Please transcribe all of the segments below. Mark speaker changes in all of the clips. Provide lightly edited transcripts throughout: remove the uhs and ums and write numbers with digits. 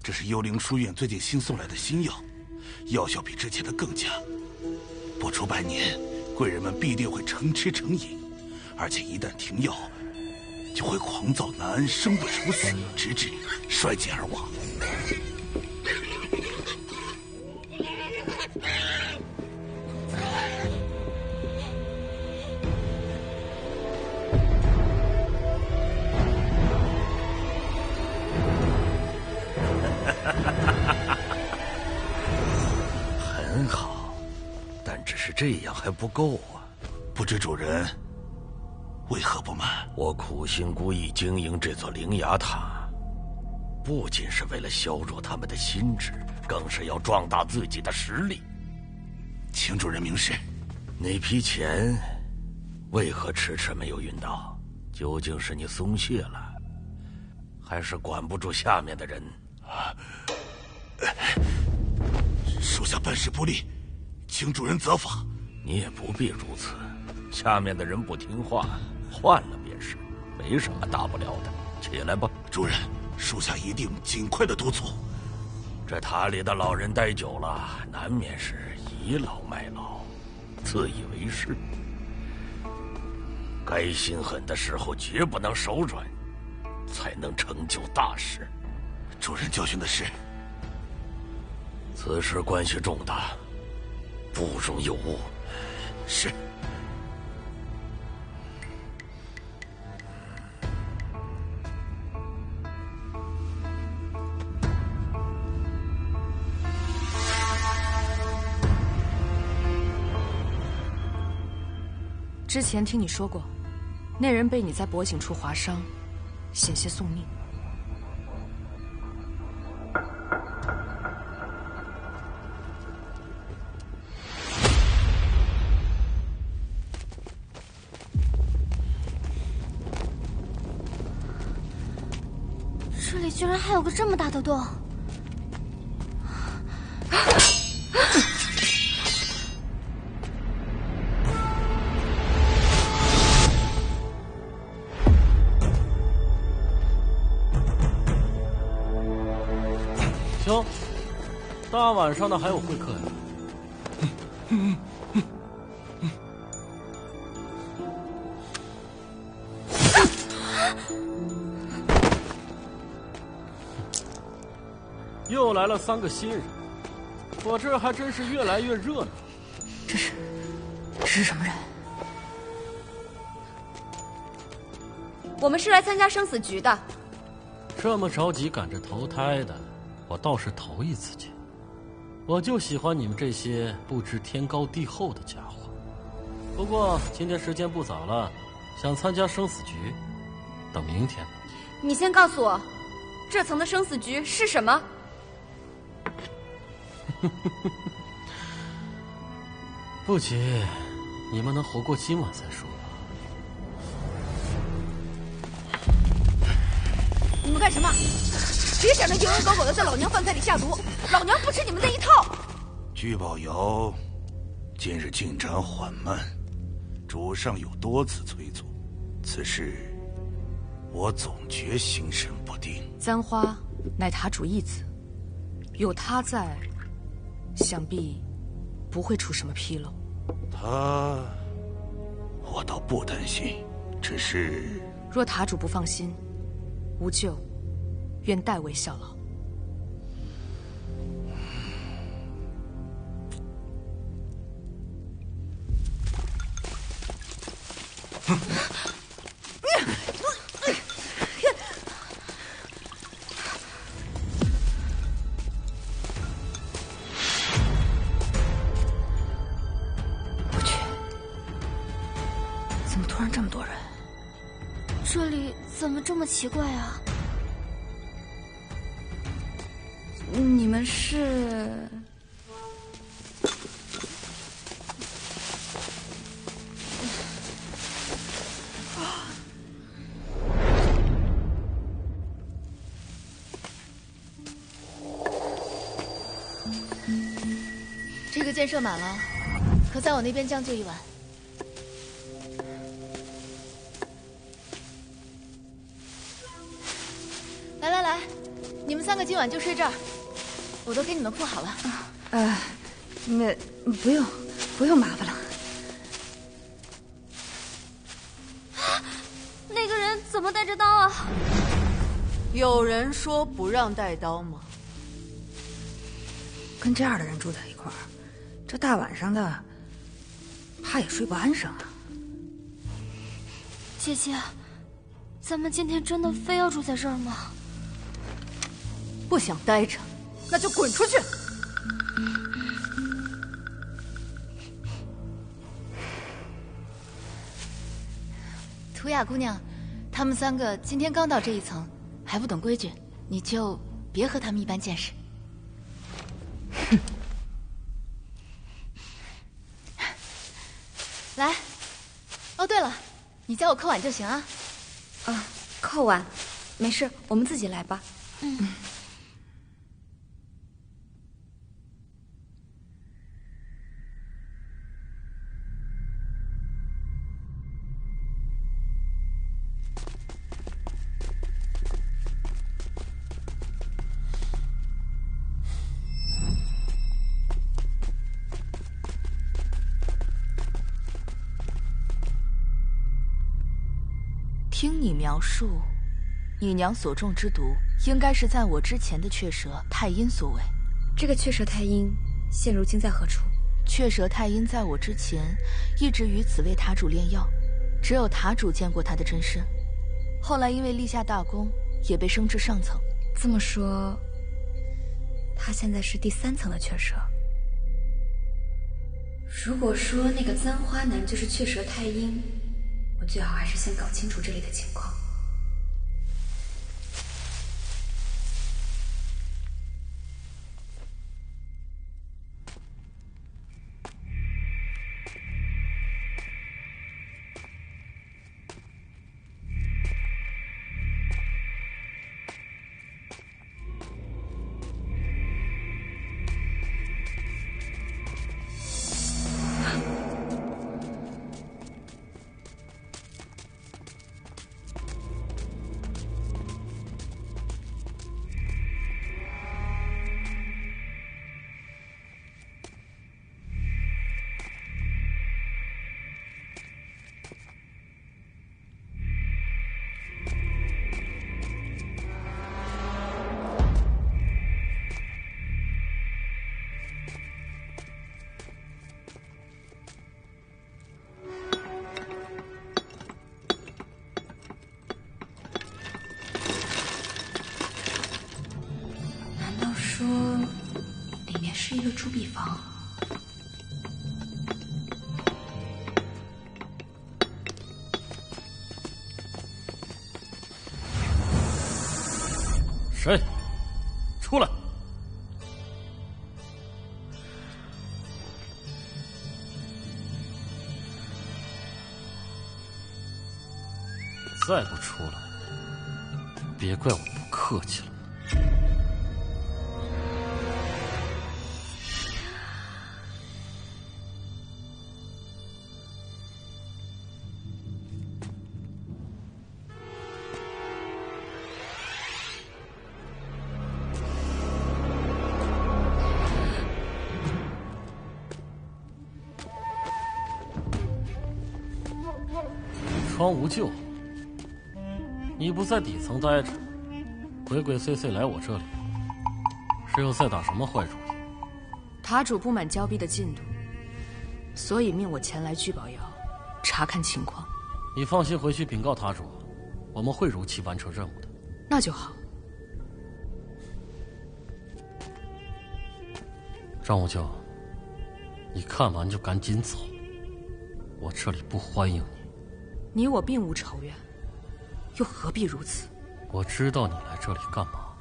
Speaker 1: 这是幽灵书院最近新送来的新药，药效比之前的更佳。不出半年，贵人们必定会成吃成饮，而且一旦停药，就会狂躁难安，生不如死，直至衰竭而亡。
Speaker 2: 很好，但只是这样还不够啊！
Speaker 1: 不知主人为何不满？
Speaker 2: 我苦心孤诣经营这座灵牙塔，不仅是为了削弱他们的心智，更是要壮大自己的实力。
Speaker 1: 请主人明示。
Speaker 2: 那批钱为何迟迟没有运到？究竟是你松懈了，还是管不住下面的人？
Speaker 1: 属下办事不力，请主人责罚。
Speaker 2: 你也不必如此，下面的人不听话，换了便是，没什么大不了的。起来吧。
Speaker 1: 主人，属下一定尽快的督促。
Speaker 2: 这塔里的老人待久了，难免是倚老卖老，自以为是。该心狠的时候绝不能手软，才能成就大事。
Speaker 1: 主人教训的是，
Speaker 2: 此事关系重大，不容有误。
Speaker 1: 是。
Speaker 3: 之前听你说过，那人被你在脖颈处划伤，险些送命。
Speaker 4: 这里居然还有个这么大的洞！
Speaker 5: 行，大晚上的还有会客呀？又来了3个新人，我这儿还真是越来越热闹。
Speaker 3: 这是什么人？
Speaker 6: 我们是来参加生死局的。
Speaker 5: 这么着急赶着投胎的，我倒是头一次见。我就喜欢你们这些不知天高地厚的家伙。不过今天时间不早了，想参加生死局，等明天吧。
Speaker 6: 你先告诉我，这层的生死局是什么？
Speaker 5: 不急，你们能活过今晚再说吧。
Speaker 6: 你们干什么？别想着蝇营狗苟的在老娘饭菜里下毒，老娘不吃你们那一套。
Speaker 1: 聚宝窑近日进展缓慢，主上有多次催促，此事我总觉心神不定。
Speaker 3: 簪花乃塔主义子，有他在，想必不会出什么纰漏。
Speaker 1: 他，我倒不担心，只是
Speaker 3: 若塔主不放心，无咎，愿代为效劳。我去，怎么突然这么多人？
Speaker 4: 这里怎么这么奇怪啊？
Speaker 6: 你们是？
Speaker 7: 这个箭射满了，可在我那边将就一晚。来来来，你们3个接今晚就睡这儿，我都给你们铺好了。
Speaker 6: 不用麻烦了。
Speaker 4: 那个人怎么带着刀啊？
Speaker 8: 有人说不让带刀吗？
Speaker 6: 跟这样的人住在一块儿，这大晚上的，怕也睡不安生啊。
Speaker 4: 姐姐，咱们今天真的非要住在这儿吗？
Speaker 8: 不想待着，那就滚出去！
Speaker 7: 图雅姑娘，他们3个今天刚到这一层，还不懂规矩，你就别和他们一般见识。哼。来，哦对了，你教我扣碗就行啊。
Speaker 6: 啊，扣碗，没事，我们自己来吧。
Speaker 9: 听你描述，你娘所中之毒，应该是在我之前的雀蛇太阴所为。
Speaker 6: 这个雀蛇太阴，现如今在何处？
Speaker 9: 雀蛇太阴在我之前，一直与此位塔主炼药，只有塔主见过他的真身。后来因为立下大功，也被升至上层。
Speaker 6: 这么说，他现在是第3层的雀蛇。如果说那个簪花男就是雀蛇太阴，我最好还是先搞清楚这里的情况。说里面是一个铸币房。
Speaker 5: 谁？出来！再不出来，别怪我不客气了。窗无救，你不在底层待着，鬼鬼祟祟来我这里，是又在打什么坏主意？
Speaker 3: 塔主不满交臂的进度，所以命我前来聚宝窑查看情况。
Speaker 5: 你放心回去禀告塔主，我们会如期完成任务的。
Speaker 3: 那就好。
Speaker 5: 张无咎，你看完就赶紧走，我这里不欢迎你。
Speaker 3: 你我并无仇怨，又何必如此？
Speaker 5: 我知道你来这里干嘛，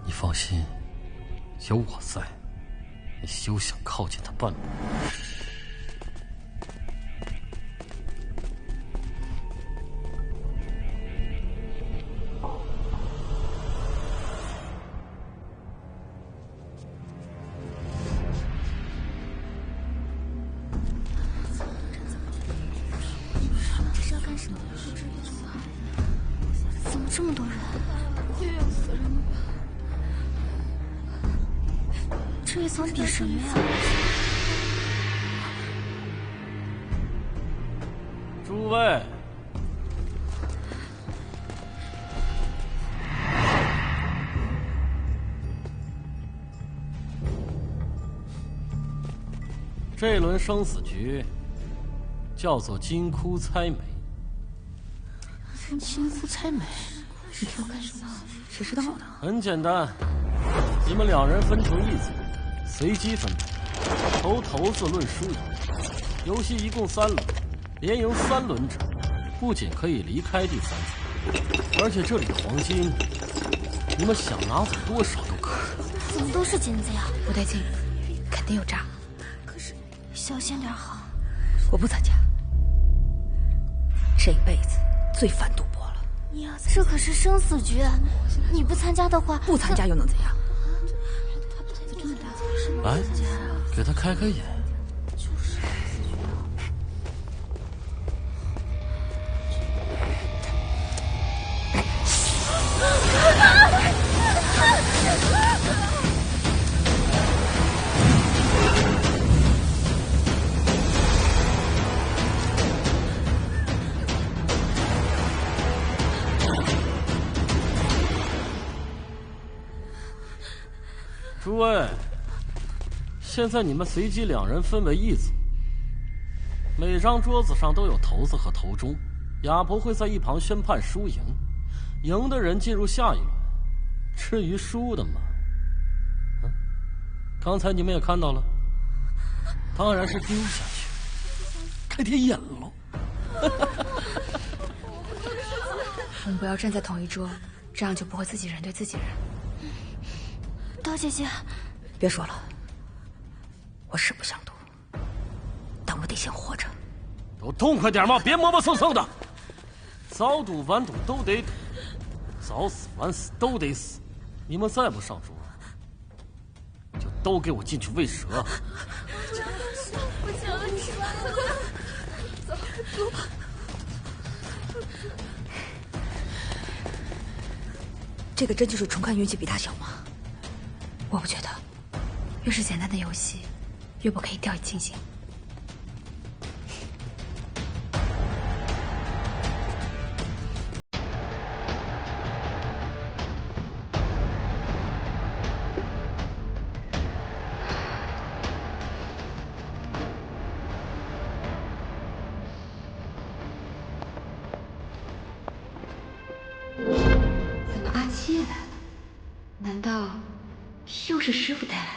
Speaker 5: 你放心，有我在，你休想靠近他半步。
Speaker 4: 这么多人，不会冤死人了吧？这一层比什么呀？
Speaker 5: 诸位，这轮生死局叫做金窟猜谜。
Speaker 3: 金窟猜谜，你听我干什么？谁知道呢？
Speaker 5: 很简单，你们2人分成一组，随机分配，投骰子论输赢。游戏一共3轮，连赢3轮者，不仅可以离开第3层，而且这里的黄金，你们想拿走多少都可以。
Speaker 4: 怎么都是金子呀？
Speaker 3: 不对劲，肯定有诈。
Speaker 4: 可是小心点好。
Speaker 3: 我不参加，这辈子最烦赌博了。
Speaker 4: 这可是生死局，你不参加的话，
Speaker 3: 不参加又能怎样？
Speaker 5: 来，给他开开眼。诸位，现在你们随机2人分为一组，每张桌子上都有骰子和骰盅，哑婆会在一旁宣判输赢，赢的人进入下一轮。至于输的嘛，刚才你们也看到了，当然是丢下去，开天眼喽。
Speaker 3: 我们不要站在同一桌，这样就不会自己人对自己人。
Speaker 4: 刀姐姐，
Speaker 3: 别说了，我是不想赌，但我得先活着。
Speaker 5: 都痛快点嘛，别磨磨蹭蹭的。早赌晚赌都得赌，早死晚死都得死。你们再不上桌，就都给我进去喂蛇。
Speaker 4: 不行了，你走，走。
Speaker 3: 这个真就是纯看运气比大小吗？我不觉得，越是简单的游戏，越不可以掉以轻心。
Speaker 10: 怎么阿七也来了？难道又是师傅带来的？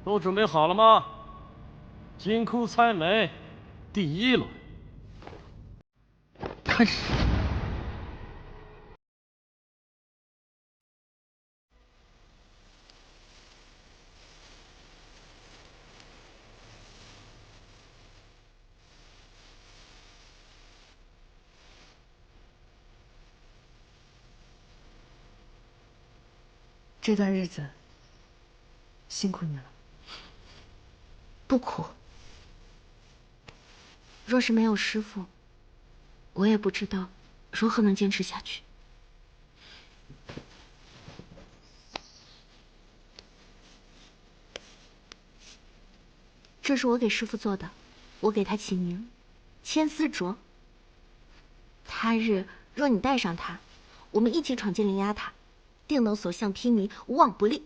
Speaker 5: 都准备好了吗？金窟猜谜，第1轮，开始。
Speaker 10: 这段日子辛苦你了。不苦。若是没有师傅，我也不知道如何能坚持下去。这是我给师傅做的，我给他起名千丝镯。他日若你带上它，我们一起闯进灵牙塔，定能所向披靡，无往不利。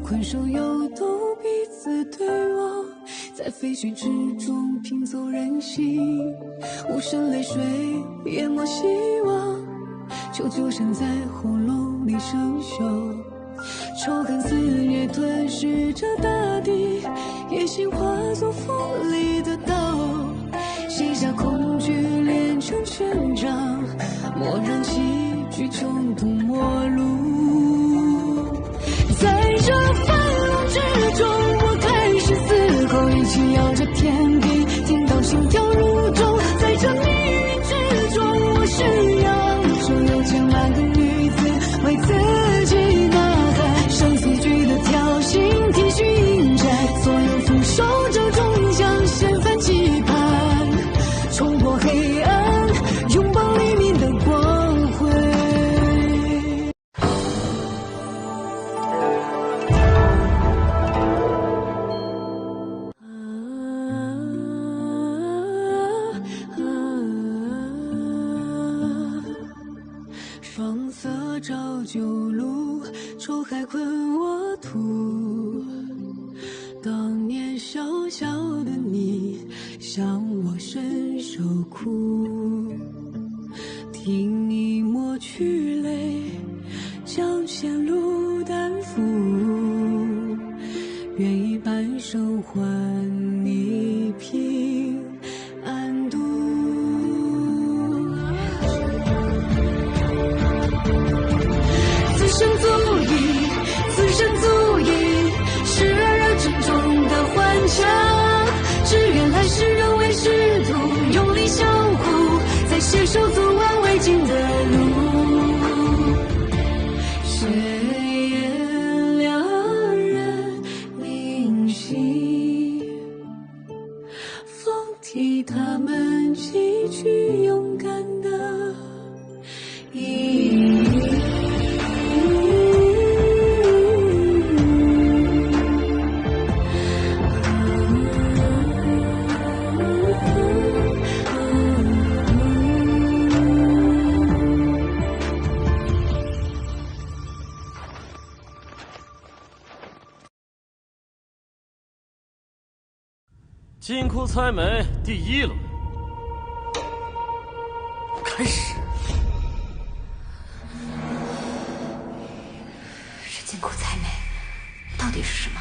Speaker 11: 困兽犹斗，彼此对望，在废墟之中拼凑人心，无声泪水淹没希望，求救声在喉咙里生锈，仇恨肆虐吞噬着大地，野心化作锋利的刀，卸下恐惧炼成权杖，莫让崎岖穷途末路。照旧路，愁还困我土。当年小小的你，向我伸手哭，听你抹去泪，将前路担负，愿意半生还你平安度。此生足矣，此生足矣，是人人真中的欢唱。只愿来世仍为师徒，用力相互，再携手走完未尽的路。谁言两人灵犀，风替他们寄去勇敢的意义。
Speaker 5: 金窟猜谜第1轮，开始。
Speaker 3: 这金窟猜谜到底是什么？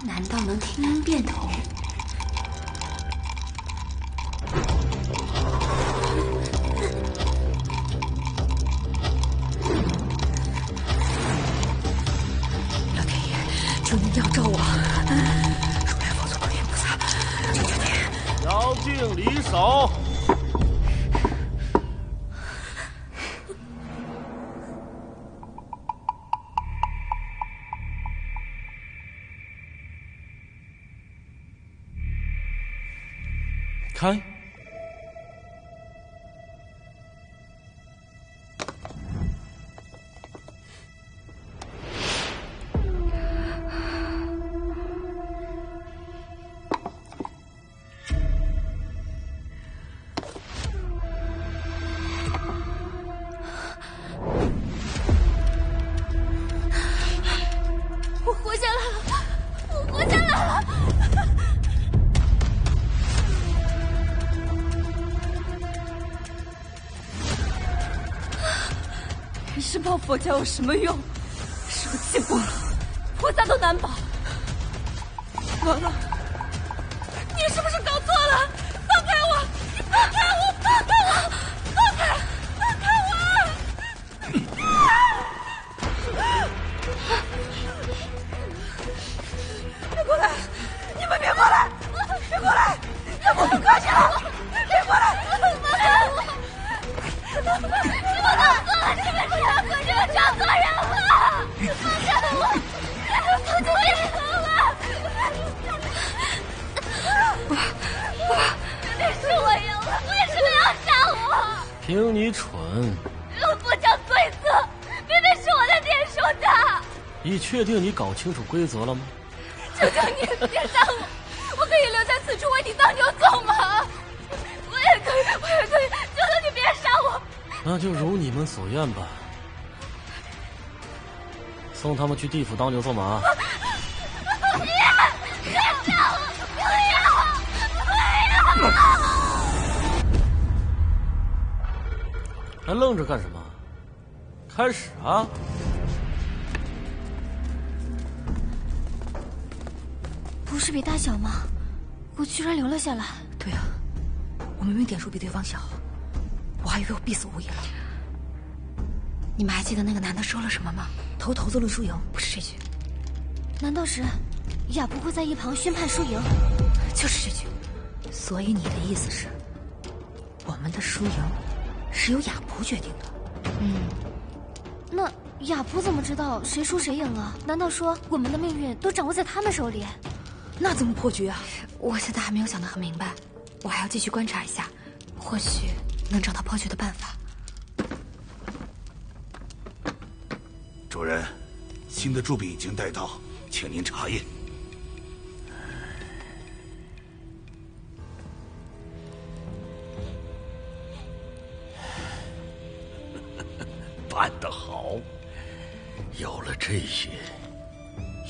Speaker 3: 难道能听音辨同？老天爷，求您吊照我！如来佛祖、观音菩萨，求求您！
Speaker 5: 腰敬离手。开。
Speaker 4: 我活下来了！我活下来了！
Speaker 6: 人身抱佛脚有什么用？受尽过了，菩萨都难保。完了，你是不是搞错了？放开我！你放开我！放开我！放开！放开我！别过来！你们别过来！别过来！要不我快去了！别过来！放开我！你们搞错了！你们这样可是要找错人了！放开我！放开我！明明是我赢了，为什么要杀我？
Speaker 5: 凭你蠢。
Speaker 6: 不讲规则，明明是我的店输的。
Speaker 5: 你确定你搞清楚规则了吗？
Speaker 6: 求求你别杀我！我可以留在此处为你当牛做马。我也可以，求求你别杀我！
Speaker 5: 那就如你们所愿吧。送他们去地府当牛做马。
Speaker 6: 不要！
Speaker 5: 还愣着干什么？开始啊！
Speaker 4: 不是比大小吗？我居然留了下来。
Speaker 3: 对啊，我明明点数比对方小，我还以为我必死无疑了。你们还记得那个男的说了什么吗？投骰子论输赢，不是这句。
Speaker 4: 难道是雅不会在一旁宣判输赢？
Speaker 3: 就是这句。所以你的意思是，我们的输赢是由雅璞决定的？
Speaker 4: 那雅璞怎么知道谁输谁赢啊？难道说我们的命运都掌握在他们手里？
Speaker 3: 那怎么破局啊？我现在还没有想得很明白，我还要继续观察一下，或许能找到破局的办法。
Speaker 1: 主人，新的铸币已经带到，请您查验。
Speaker 2: 办得好！有了这些，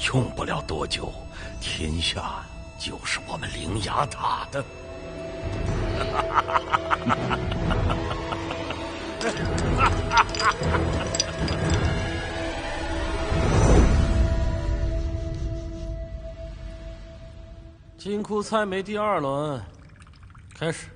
Speaker 2: 用不了多久，天下就是我们灵牙塔的。
Speaker 5: 金库猜谜第2轮，开始。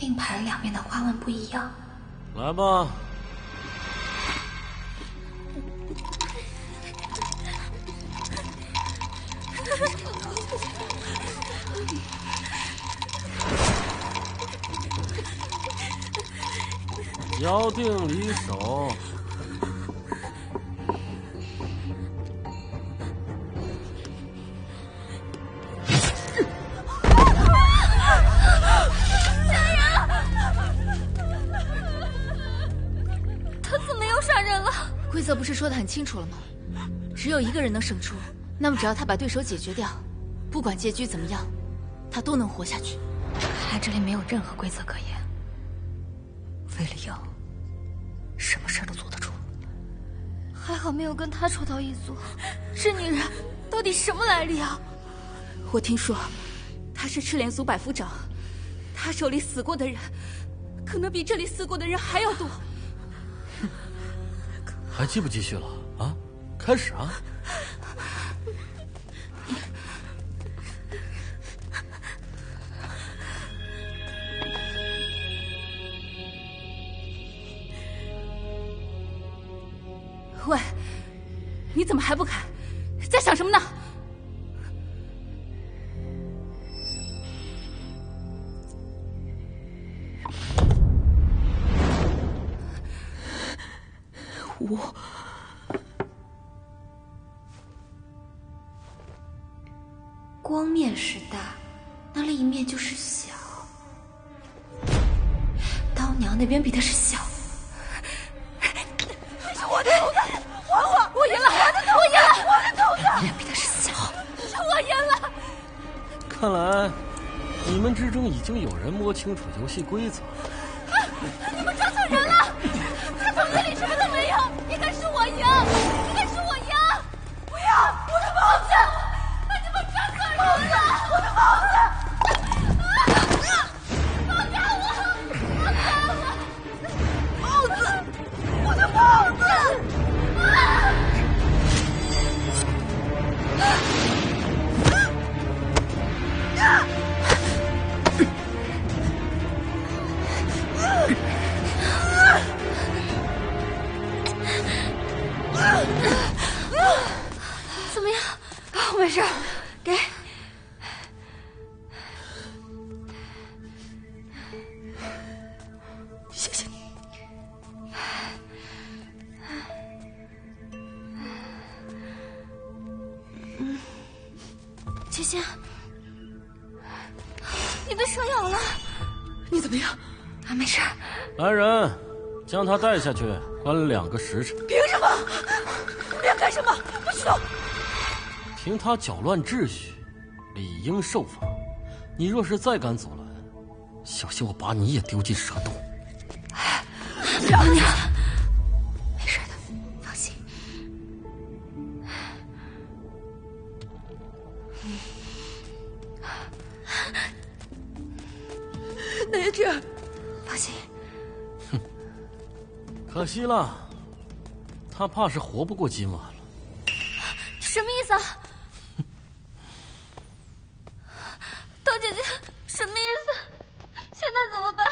Speaker 3: 令牌两面的花纹不一样。
Speaker 5: 来吧。腰定离手。
Speaker 7: 规则不是说得很清楚了吗？只有一个人能胜出，那么只要他把对手解决掉，不管结局怎么样，他都能活下去。
Speaker 3: 看来这里没有任何规则可言，为了赢，什么事儿都做得出。
Speaker 4: 还好没有跟他抽到一组。这女人到底什么来历啊？
Speaker 8: 我听说，她是赤莲族百夫长，她手里死过的人，可能比这里死过的人还要多。
Speaker 5: 还继不继续了啊？开始啊！
Speaker 8: 喂，你怎么还不开？在想什么呢？
Speaker 3: 我光面是大，那另一面就是小。刀娘那边比的是小。
Speaker 6: 这是我的头子，还我！我赢了！我的头子，我的头子！
Speaker 3: 那边比的是小。
Speaker 6: 我赢了！
Speaker 5: 看来你们之中已经有人摸清楚游戏规则。
Speaker 6: 你们抓错人了！他头子里什么都没有，应该是我赢，应该是我赢！不要！我的帽子！你们抓错人了！我的帽子！放开我！放开我！帽子！我的帽子！
Speaker 4: 怎么样？我没事，给。
Speaker 3: 谢谢你。
Speaker 4: 姐姐，你被蛇咬了，
Speaker 3: 你怎么样？
Speaker 4: 啊，没事。
Speaker 5: 来人，将他带下去，关2个时辰。
Speaker 6: 凭什么？你要干什么？不许动！
Speaker 5: 凭他搅乱秩序，理应受罚。你若是再敢阻拦，小心我把你也丢进蛇洞。
Speaker 3: 娘娘，没事的，放心。
Speaker 6: 那这，
Speaker 3: 放心。
Speaker 5: 哼，可惜了，他怕是活不过今晚了。
Speaker 4: 什么意思啊？刀姐姐，什么意思？现在怎么办？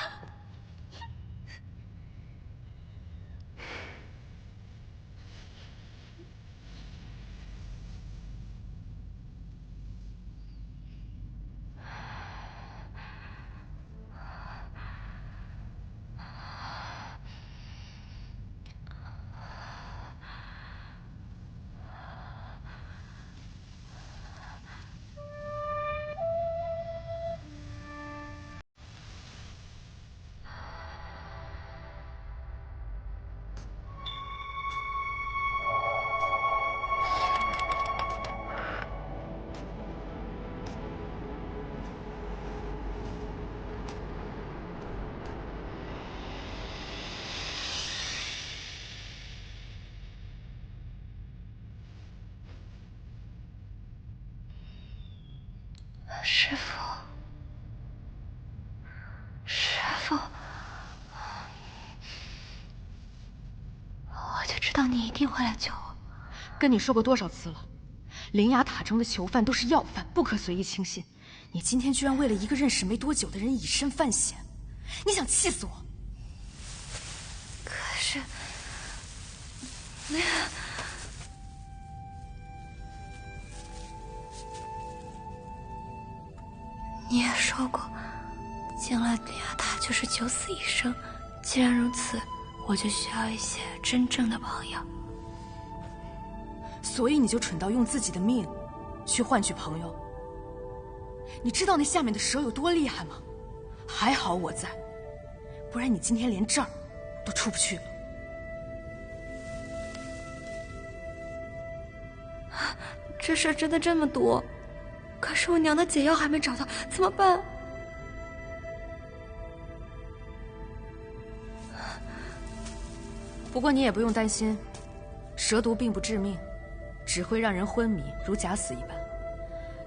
Speaker 3: 师傅，师傅，我就知道你一定会来救我。
Speaker 9: 跟你说过多少次了，灵牙塔中的囚犯都是要犯，不可随意轻信。你今天居然为了一个认识没多久的人以身犯险，你想气死我？
Speaker 3: 可是，你也说过，进了灵牙塔就是九死一生。既然如此，我就需要一些真正的朋友。
Speaker 9: 所以你就蠢到用自己的命去换取朋友？你知道那下面的蛇有多厉害吗？还好我在，不然你今天连这儿都出不去了。
Speaker 3: 这事真的这么多？可是我娘的解药还没找到，怎么办？
Speaker 9: 不过你也不用担心，蛇毒并不致命，只会让人昏迷，如假死一般。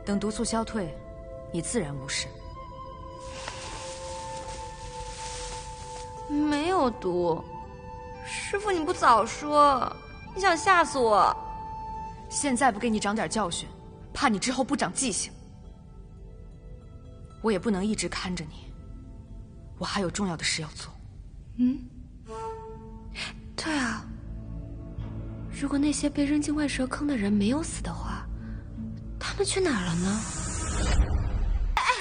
Speaker 9: 等毒素消退，你自然无事。
Speaker 3: 没有毒，师傅你不早说，你想吓死我？
Speaker 9: 现在不给你长点教训，怕你之后不长记性。我也不能一直看着你，我还有重要的事要做。
Speaker 3: 对啊，如果那些被扔进外蛇坑的人没有死的话，他们去哪儿了呢？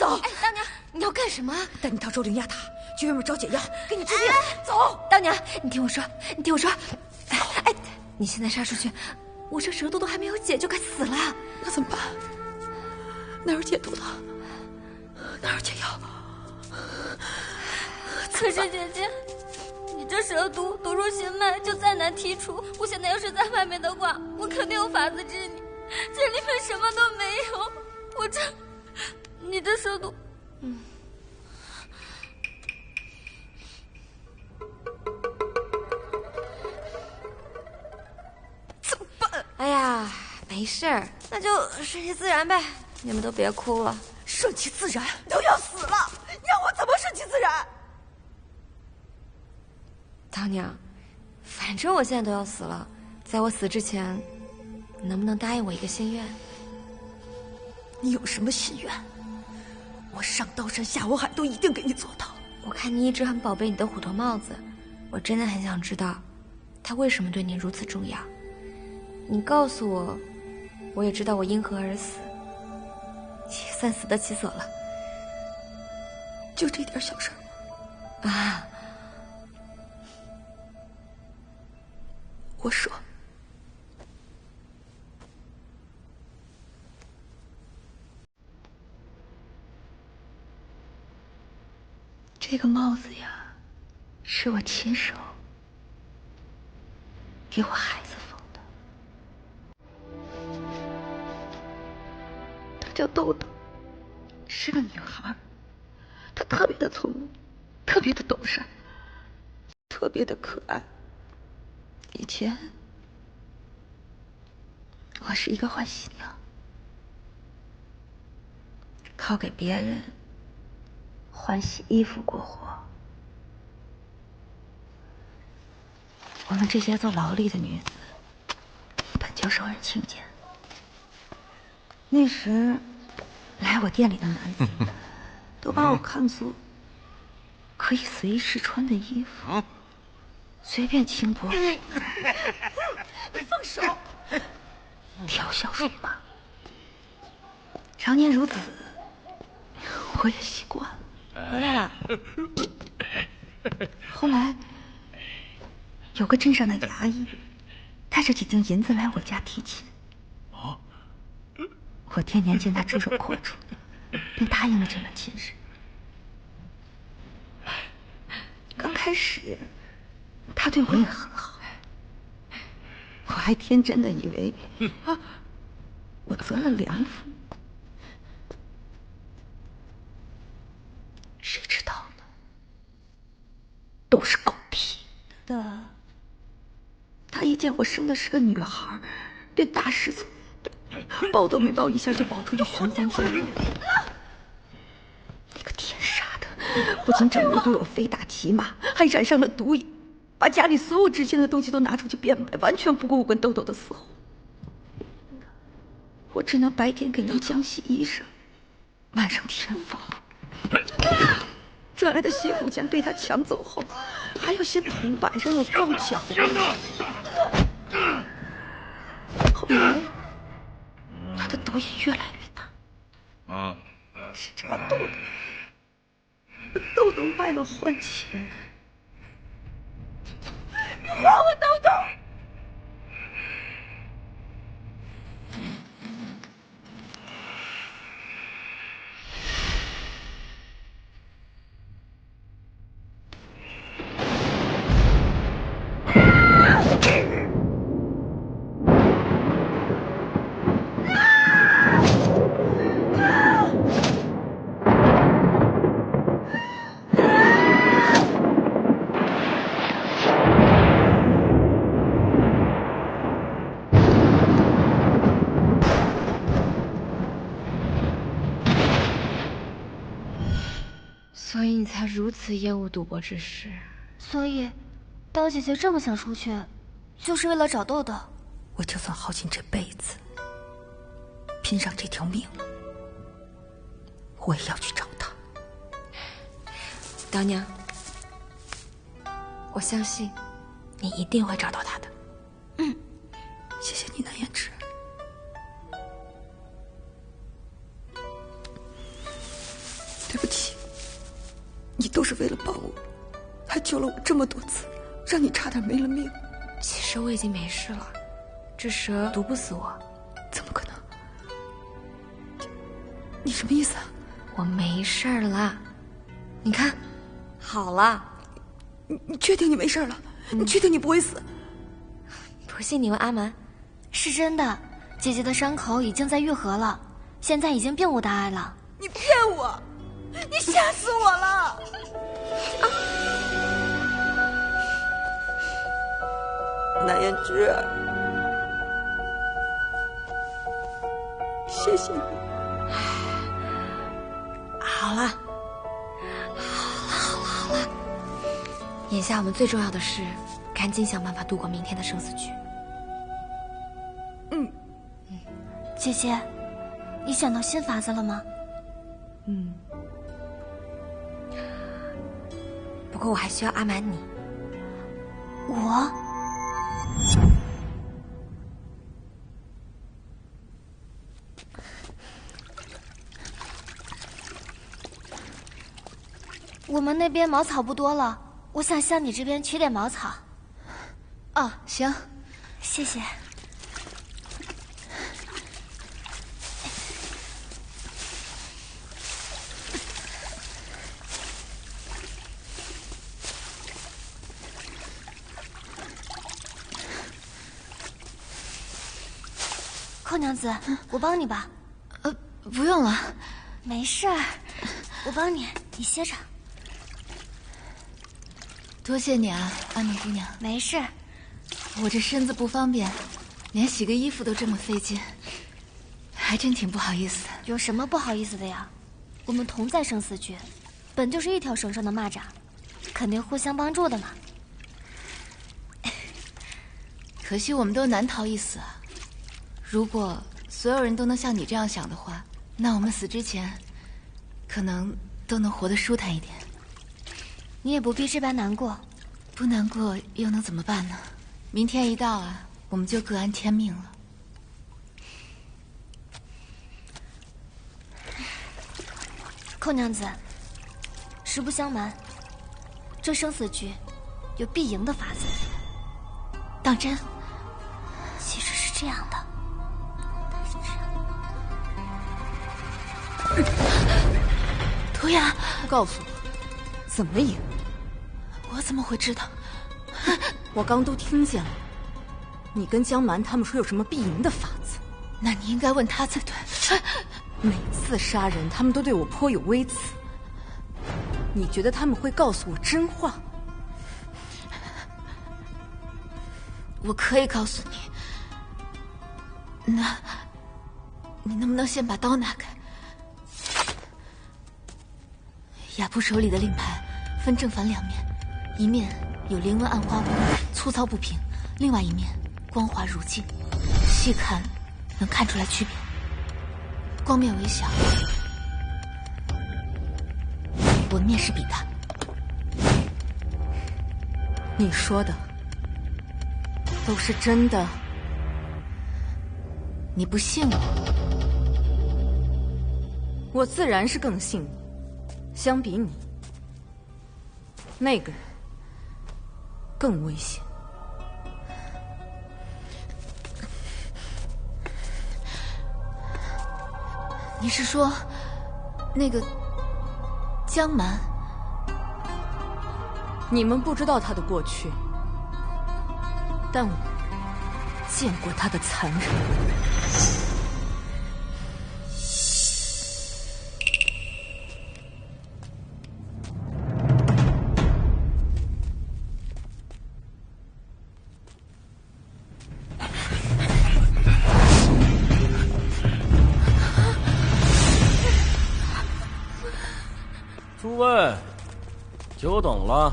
Speaker 3: 走！
Speaker 8: 哎，大娘，
Speaker 3: 你要干什么？
Speaker 8: 带你到周灵亚塔，去外面找解药，给你治病。
Speaker 3: 走！大娘，你听我说，你听我说。哎，你现在杀出去，我这蛇毒都还没有解就该死了。
Speaker 8: 那怎么办？哪有解毒的？哪有解药？
Speaker 4: 可是姐姐，你这蛇毒毒入心脉，就再难剔除。我现在要是在外面的话，我肯定有法子治你。这里面什么都没有，你这蛇毒，
Speaker 3: 怎么办？哎呀，没事儿，那就顺其自然呗。你们都别哭了。
Speaker 8: 顺其自然？都要死了，你让我怎么顺其自然？
Speaker 3: 唐娘，反正我现在都要死了，在我死之前，你能不能答应我一个心愿？
Speaker 8: 你有什么心愿？我上刀山下火海都一定给你做到。
Speaker 3: 我看你一直很宝贝你的虎头帽子，我真的很想知道，它为什么对你如此重要。你告诉我，我也知道我因何而死，也算死得其所了。
Speaker 8: 就这点小事
Speaker 3: 儿啊！
Speaker 8: 我说，这个帽子呀，是我亲手给我孩子缝的。她叫豆豆，是个女孩。她特别的聪明，特别的懂事，特别的可爱。以前我是一个坏新娘，靠给别人换洗衣服过活。我们这些做劳力的女子本就受人轻贱。那时来我店里的男子都把我看作可以随时穿的衣服，随便轻薄。放手！调笑说骂，常年如此，我也习惯了。回来了。后来有个镇上的衙役带着几斤银子来我家提亲。我天年见他出手阔绰，便答应了这门亲事。刚开始他对我也很好，我还天真的以为我择了良妇，谁知道呢？都是狗屁的。他一见我生的是个女孩，便大失所望，抱都没抱一下就跑出去寻欢作乐。不仅整屋都有飞打骑马，还染上了毒瘾，把家里所有值钱的东西都拿出去变卖，完全不顾我跟豆豆的死活。我只能白天给人浆洗衣裳，晚上填房。赚来的辛苦钱被他抢走后，还要先捅板上了撞脚。后来，他的毒瘾越来越大。是这把豆豆卖了换钱。你放我豆豆！
Speaker 3: 所以你才如此厌恶赌博之事。
Speaker 4: 所以，刀姐姐这么想出去，就是为了找豆豆。
Speaker 6: 我就算耗尽这辈子，拼上这条命，我也要去找他。
Speaker 3: 刀娘，我相信你一定会找到他的。
Speaker 6: 谢谢你，南言之。对不起，你都是为了帮我，还救了我这么多次，让你差点没了命。
Speaker 3: 其实我已经没事了，这蛇毒不死我。
Speaker 6: 怎么可能？你什么意思啊？
Speaker 3: 我没事了，你看，好了。
Speaker 6: 你确定你没事了？你确定你不会死？
Speaker 3: 不信你问阿蛮。
Speaker 4: 是真的，姐姐的伤口已经在愈合了，现在已经并无大碍了。
Speaker 6: 你骗我！你吓死我了！南言之，谢谢你。
Speaker 3: 好了，眼下我们最重要的是，赶紧想办法度过明天的生死局。
Speaker 4: 姐姐，你想到新法子了吗？
Speaker 3: 不过我还需要阿蛮你。
Speaker 4: 我？我们那边茅草不多了，我想向你这边取点茅草。
Speaker 7: 啊，行，
Speaker 4: 谢谢。寇娘子，我帮你吧。
Speaker 7: 不用了，
Speaker 4: 没事儿，我帮你，你歇着。
Speaker 7: 多谢你啊，阿敏姑娘。
Speaker 4: 没事，
Speaker 7: 我这身子不方便，连洗个衣服都这么费劲，还真挺不好意思。
Speaker 4: 有什么不好意思的呀？我们同在生死局，本就是一条绳上的蚂蚱，肯定互相帮助的嘛。
Speaker 7: 可惜我们都难逃一死啊。如果所有人都能像你这样想的话，那我们死之前，可能都能活得舒坦一点。
Speaker 4: 你也不必这般难过，
Speaker 7: 不难过又能怎么办呢？明天一到啊，我们就各安天命了。
Speaker 4: 寇娘子，实不相瞒，这生死局有必赢的法子。
Speaker 7: 当真？
Speaker 4: 其实是这样的。
Speaker 7: 涂鸦，
Speaker 6: 告诉我，怎么赢？
Speaker 7: 我怎么会知道？
Speaker 6: 我刚都听见了，你跟江蛮他们说有什么必赢的法子，
Speaker 7: 那你应该问他才对。
Speaker 6: 每次杀人，他们都对我颇有微词。你觉得他们会告诉我真话？
Speaker 7: 我可以告诉你。那，你能不能先把刀拿开？雅布手里的令牌分正反两面，一面有灵纹暗花纹，粗糙不平；另外一面光滑如镜，细看能看出来区别，光面微小，纹面是比大。
Speaker 9: 你说的都是真的？
Speaker 7: 你不信我？
Speaker 9: 我自然是更信你。相比你，那个人更危险。
Speaker 7: 你是说那个江蛮？
Speaker 9: 你们不知道他的过去，但我见过他的残忍。
Speaker 5: 诸位，久等了。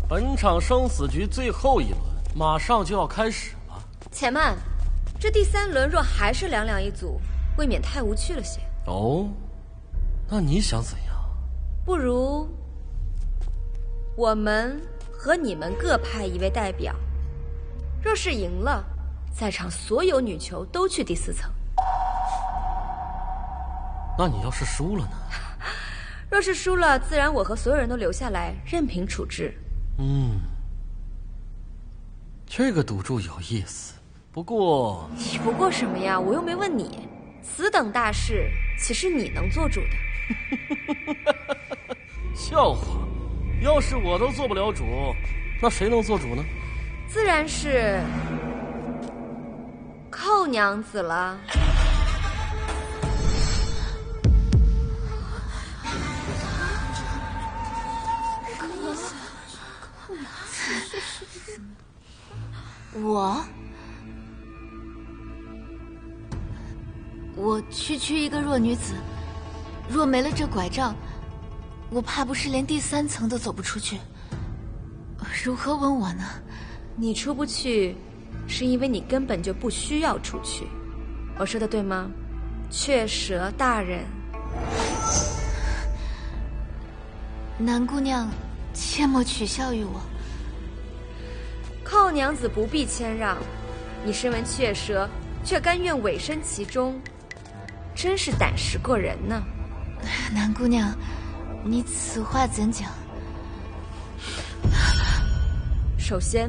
Speaker 5: 本场生死局最后一轮马上就要开始了。
Speaker 3: 且慢，这第3轮若还是2两一组，未免太无趣了些。
Speaker 5: 哦，那你想怎样？
Speaker 3: 不如我们和你们各派一位代表，若是赢了，在场所有女囚都去第4层。
Speaker 5: 那你要是输了呢？
Speaker 3: 若是输了，自然我和所有人都留下来，任凭处置。
Speaker 5: 这个赌注有意思。不过
Speaker 3: 什么呀？我又没问你。此等大事，岂是你能做主的？
Speaker 5: 笑话！要是我都做不了主，那谁能做主呢？
Speaker 3: 自然是寇娘子了。
Speaker 7: 我区区一个弱女子，若没了这拐杖，我怕不是连第3层都走不出去。如何问我呢？
Speaker 3: 你出不去，是因为你根本就不需要出去。我说的对吗？雀蛇大人。
Speaker 7: 南姑娘，切莫取笑于我。
Speaker 3: 寇娘子不必谦让，你身为雀蛇，却甘愿委身其中，真是胆识过人呢。
Speaker 7: 南姑娘，你此话怎讲？
Speaker 3: 首先，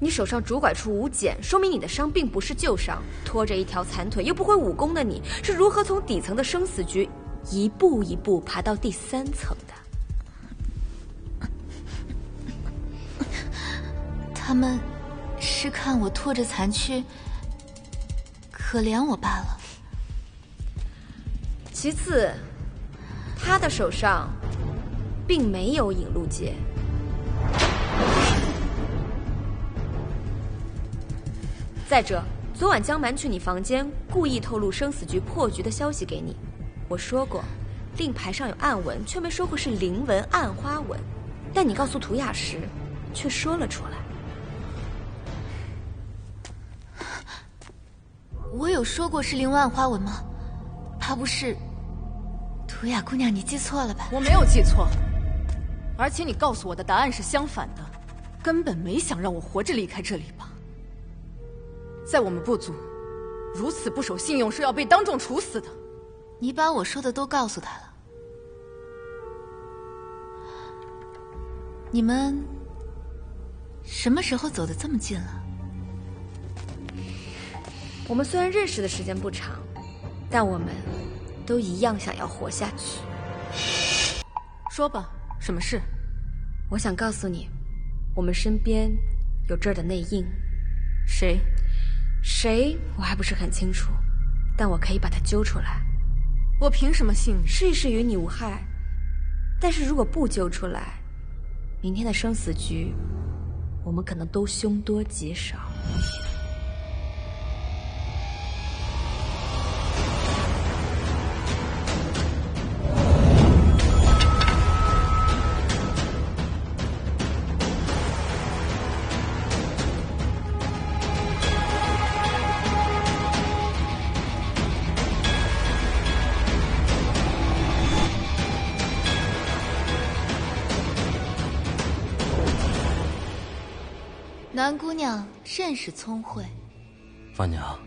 Speaker 3: 你手上拄拐处无茧，说明你的伤并不是旧伤。拖着一条残腿又不会武功的你，是如何从底层的生死局一步一步爬到第3层的？
Speaker 7: 他们是看我拖着残躯，可怜我罢了。
Speaker 3: 其次，他的手上并没有引路结。再者，昨晚江蛮去你房间，故意透露生死局破局的消息给你。我说过，令牌上有暗纹，却没说过是灵纹暗花纹。但你告诉涂雅时，却说了出来。
Speaker 7: 我有说过是灵纹暗花纹吗？怕不是涂雅姑娘你记错了吧？
Speaker 9: 我没有记错，而且你告诉我的答案是相反的，根本没想让我活着离开这里吧？在我们部族，如此不守信用是要被当众处死的。
Speaker 7: 你把我说的都告诉他了。你们什么时候走得这么近了？
Speaker 3: 我们虽然认识的时间不长，但我们都一样想要活下去。
Speaker 9: 说吧，什么事？
Speaker 3: 我想告诉你，我们身边有这儿的内应。谁我还不是很清楚，但我可以把他揪出来。
Speaker 9: 我凭什么信你？
Speaker 3: 试一试与你无害，但是如果不揪出来，明天的生死局我们可能都凶多吉少。
Speaker 7: 南姑娘甚是聪慧。
Speaker 5: 范娘，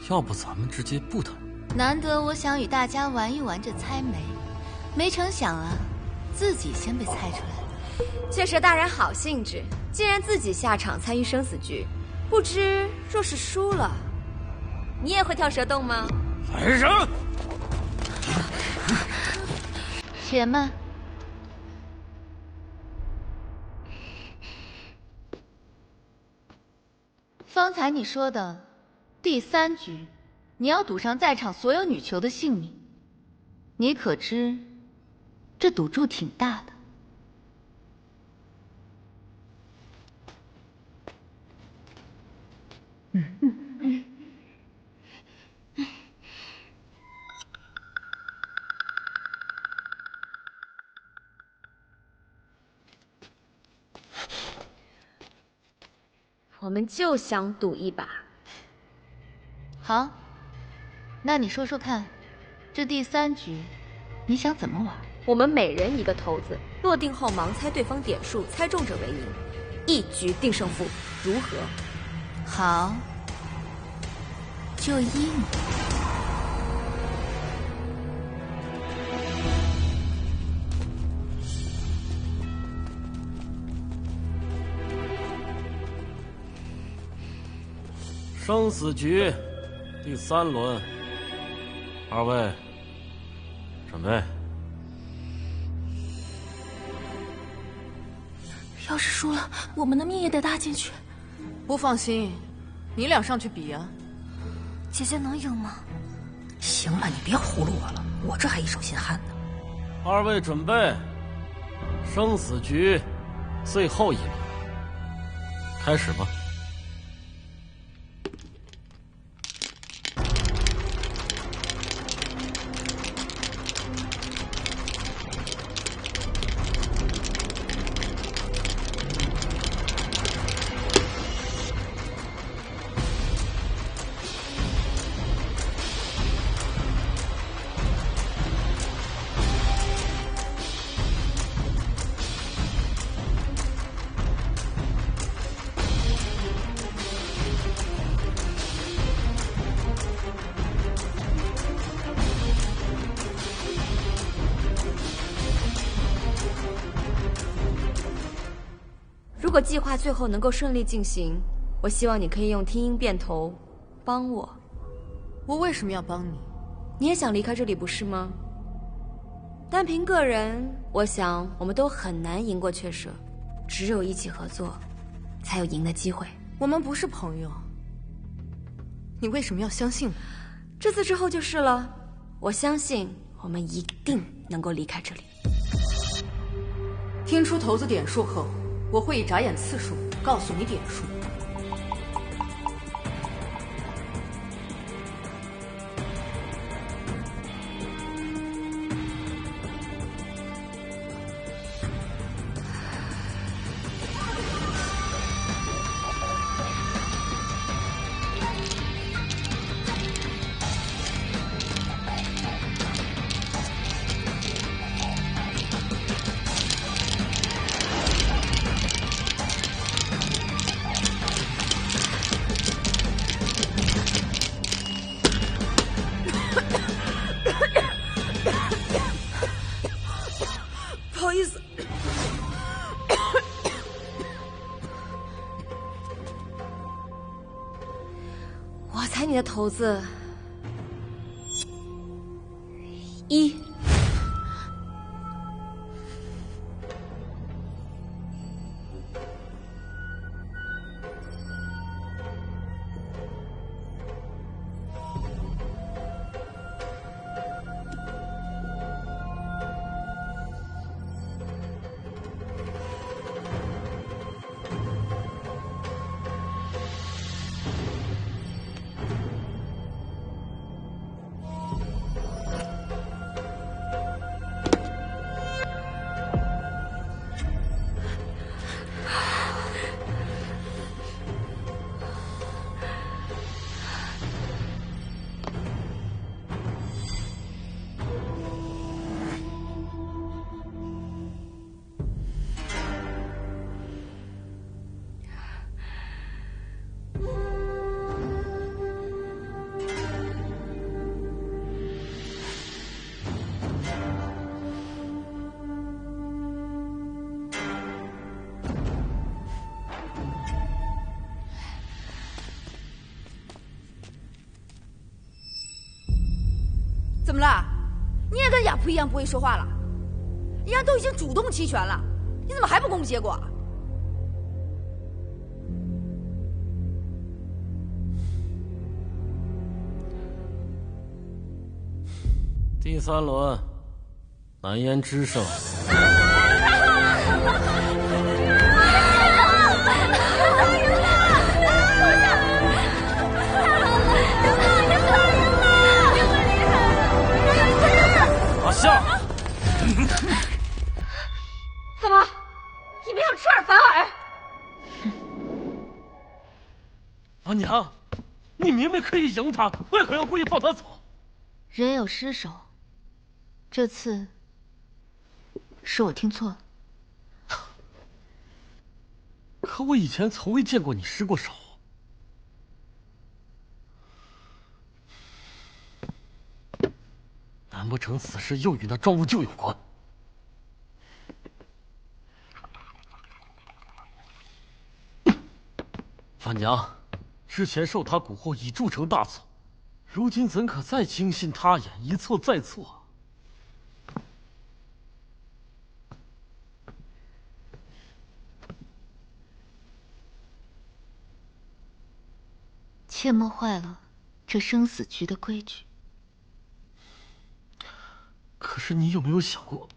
Speaker 5: 要不咱们直接不谈？
Speaker 7: 难得我想与大家玩一玩这猜谜，没成想啊，自己先被猜出来了。
Speaker 3: 雀蛇大人好兴致，竟然自己下场参与生死局。不知若是输了，你也会跳蛇洞吗？
Speaker 5: 来人！
Speaker 7: 且慢。方才你说的第3局，你要赌上在场所有女囚的性命，你可知这赌注挺大的？
Speaker 3: 我们就想赌一把。
Speaker 7: 好，那你说说看，这第3局你想怎么玩？
Speaker 3: 我们每人一个骰子，落定后盲猜对方点数，猜中者为赢，一局定胜负，如何？
Speaker 7: 好，就依你。
Speaker 5: 生死局第3轮，二位准备。
Speaker 9: 要是输了，我们的命也得搭进去。不放心，你俩上去比啊。
Speaker 4: 姐姐能赢吗？
Speaker 9: 行了，你别糊弄我了，我这还一手心汗呢。
Speaker 5: 二位准备，生死局最后一轮，开始吧。
Speaker 3: 如果计划最后能够顺利进行，我希望你可以用听音变头帮我。
Speaker 9: 我为什么要帮你？
Speaker 3: 你也想离开这里不是吗？单凭个人，我想我们都很难赢过雀舍，只有一起合作，才有赢的机会。
Speaker 9: 我们不是朋友，你为什么要相信我？
Speaker 3: 这次之后就是了。我相信我们一定能够离开这里。
Speaker 9: 听出骰子点数后，我会以眨眼次数告诉你点数。
Speaker 3: 不好意思，我猜你的骰子1。
Speaker 9: 一样不会说话了？人家都已经主动弃权了，你怎么还不公布结果？
Speaker 5: 第3轮，南燕之胜。阿夏，
Speaker 8: 怎么？你们想出尔反尔？
Speaker 5: 阿娘，你明明可以赢他，为何要故意放他走？
Speaker 7: 人有失手，这次是我听错了。
Speaker 5: 可我以前从未见过你失过手。难不成此事又与那庄无咎有关？阿娘，之前受他蛊惑已铸成大错，如今怎可再轻信他言，一错再错？
Speaker 7: 切莫坏了这生死局的规矩。
Speaker 5: 可是你有没有想过，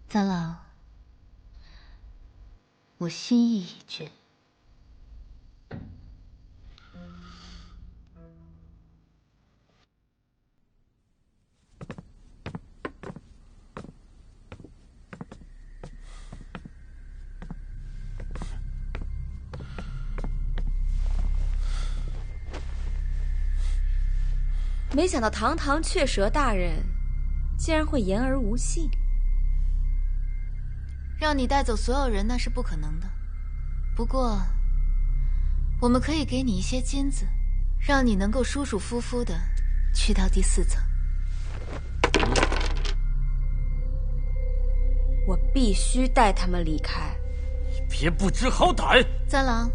Speaker 7: 三郎，我心意已决。
Speaker 3: 没想到堂堂雀蛇大人，竟然会言而无信。
Speaker 7: 让你带走所有人那是不可能的，不过，我们可以给你一些金子，让你能够舒舒服服的去到第4层。
Speaker 3: 我必须带他们离开。
Speaker 5: 你别不知好歹！
Speaker 7: 三郎，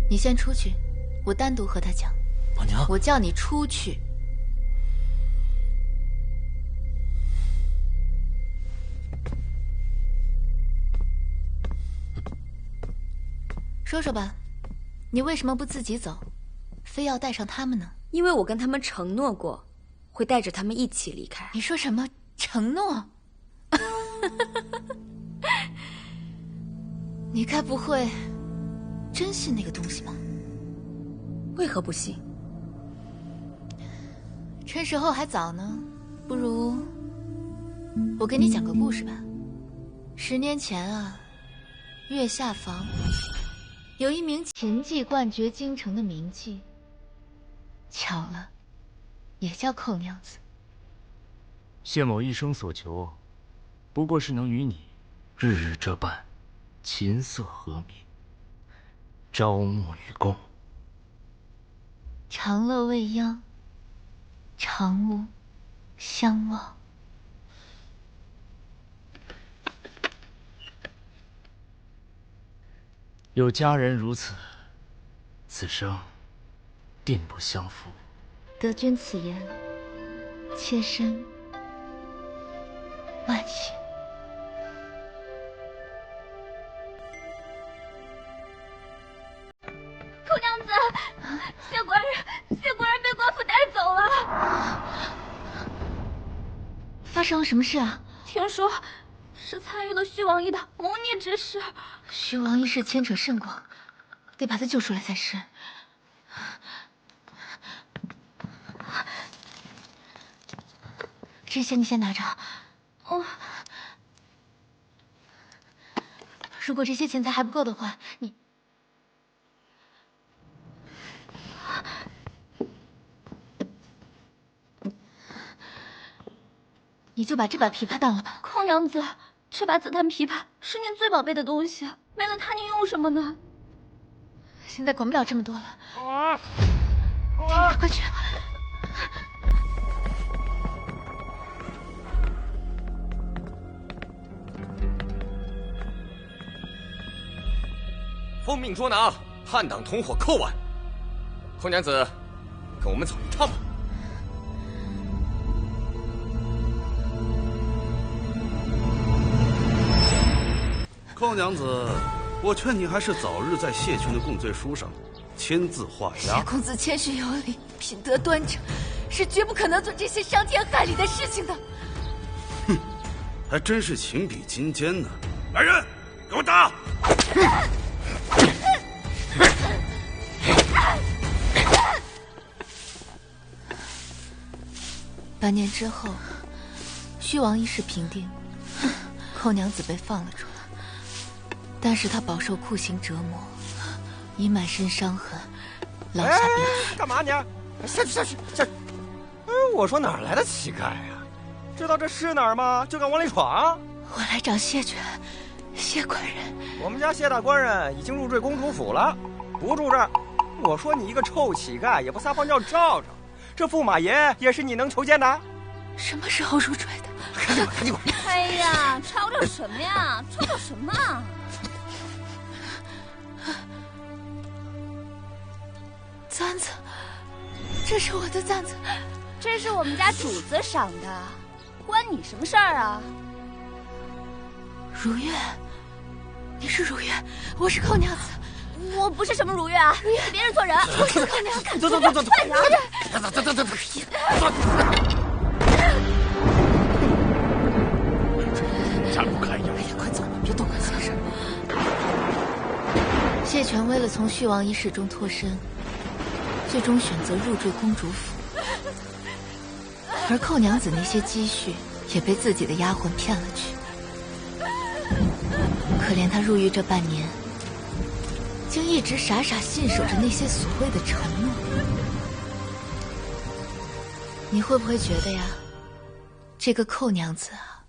Speaker 7: 你先出去，我单独和他讲。
Speaker 5: 阿娘，
Speaker 7: 我叫你出去。说说吧，你为什么不自己走，非要带上他们呢？
Speaker 3: 因为我跟他们承诺过，会带着他们一起离开。
Speaker 7: 你说什么承诺？你该不会真信那个东西吧？
Speaker 3: 为何不信？
Speaker 7: 趁时候还早呢，不如我给你讲个故事吧。10年前啊，月下房有一名秦伎冠绝京城的名妓，巧了，也叫寇娘子。
Speaker 12: 谢某一生所求，不过是能与你日日这般琴瑟和鸣，朝暮与共。
Speaker 7: 长乐未央，长无相忘。
Speaker 12: 有佳人如此，此生定不相负。
Speaker 7: 得君此言，妾身万幸。
Speaker 4: 寇娘子，谢官人被官府带走了。
Speaker 7: 发生了什么事啊？
Speaker 4: 听说是参与了徐王爷的谋逆之事。
Speaker 7: 徐王一事牵扯甚广，得把他救出来才是。这些你先拿着。如果这些钱财还不够的话，你就把这把琵琶当了吧。
Speaker 4: 寇娘子，这把紫檀琵琶是您最宝贝的东西，没了它您用什么呢？
Speaker 7: 现在管不了这么多了。快去！
Speaker 13: 奉命捉拿叛党同伙寇完。寇娘子，跟我们走一趟吧。
Speaker 14: 寇娘子，我劝你还是早日在谢群的供罪书上签字画押。
Speaker 7: 谢公子谦虚有礼，品德端正，是绝不可能做这些伤天害理的事情的。
Speaker 14: 哼，还真是情比金坚呢。
Speaker 1: 来人，给我打！
Speaker 7: 半年之后，虚王一事平定，寇娘子被放了出来。但是她饱受酷刑折磨，已满身伤痕，落下病躯。
Speaker 13: 干嘛你？下去！我说哪儿来的乞丐呀？知道这是哪儿吗？就敢往里闯？
Speaker 7: 我来找谢权，谢官人。
Speaker 13: 我们家谢大官人已经入赘公主府了，不住这儿。我说你一个臭乞丐，也不撒泡尿照照，这驸马爷也是你能求见的？
Speaker 7: 什么时候入赘的？
Speaker 13: 赶紧滚！
Speaker 4: 哎呀，吵吵什么呀？吵吵什么？
Speaker 7: 簪子，这是我的簪子，
Speaker 4: 这是我们家主子赏的，关你什么事儿啊？
Speaker 7: 如月，你是如月，我是寇娘子。
Speaker 4: 我不是什么如月啊，
Speaker 7: 如月，
Speaker 4: 别认错人。
Speaker 7: 我是寇娘子。
Speaker 13: 走，
Speaker 4: 快点！
Speaker 2: 站不开呀！
Speaker 7: 哎呀，快走，别多管闲事。谢权为了从虚王一事中脱身，最终选择入赘公主府，而寇娘子那些积蓄也被自己的丫鬟骗了去。可怜她入狱这半年，竟一直傻傻信守着那些所谓的承诺。你会不会觉得呀，这个寇娘子啊，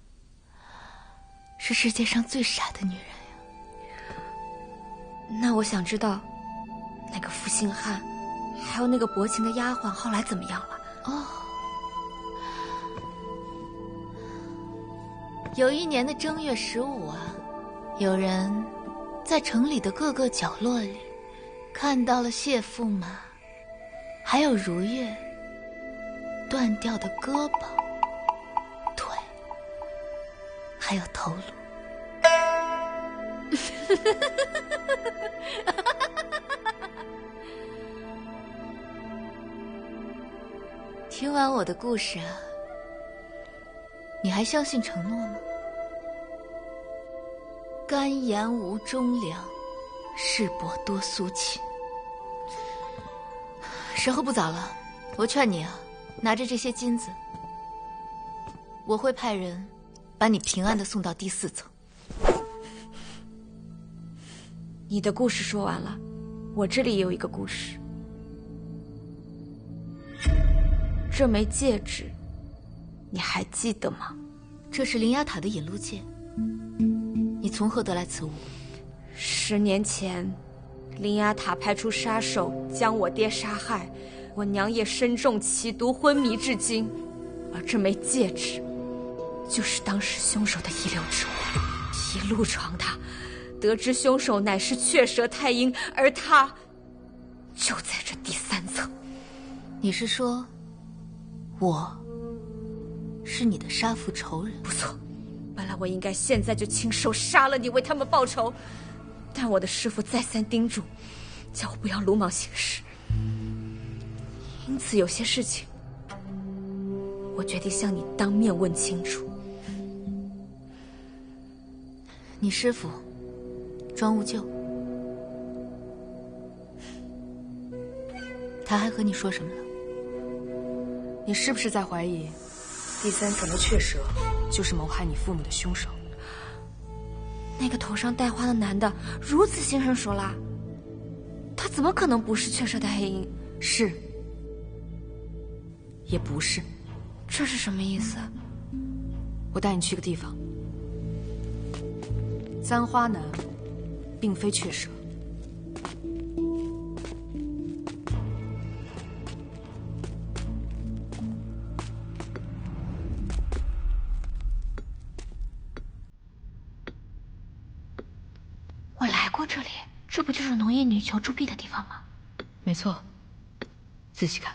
Speaker 7: 是世界上最傻的女人呀？
Speaker 3: 那我想知道，那个负心汉，还有那个薄情的丫鬟后来怎么样了？
Speaker 7: 哦，有一年的正月15啊，有人在城里的各个角落里看到了谢驸马，还有如月断掉的胳膊、腿，还有头颅。听完我的故事啊，你还相信承诺吗？甘言无忠良，世薄多苏秦。时候不早了，我劝你啊，拿着这些金子，我会派人把你平安的送到第4层。
Speaker 3: 你的故事说完了，我这里也有一个故事。这枚戒指，你还记得吗？
Speaker 7: 这是灵牙塔的引路戒。你从何得来此物
Speaker 3: ？10年前，灵牙塔派出杀手将我爹杀害，我娘也身中奇毒，昏迷至今。而这枚戒指，就是当时凶手的遗留之物。一路闯荡，得知凶手乃是雀蛇太阴，而他就在这第3层。
Speaker 7: 你是说，我是你的杀父仇人？
Speaker 3: 不错，本来我应该现在就亲手杀了你，为他们报仇。但我的师父再三叮嘱，叫我不要鲁莽行事。因此有些事情，我决定向你当面问清楚。
Speaker 7: 你师父庄无咎，他还和你说什么了？
Speaker 9: 你是不是在怀疑第3层的雀蛇就是谋害你父母的凶手？
Speaker 3: 那个头上戴花的男的如此心狠手辣，他怎么可能不是雀蛇的黑鹰？
Speaker 9: 是，也不是。
Speaker 3: 这是什么意思？
Speaker 9: 我带你去个地方。簪花男并非雀蛇。
Speaker 8: 我来过这里，
Speaker 7: 这不就是农业女囚铸币的地方吗？
Speaker 9: 没错，仔细看。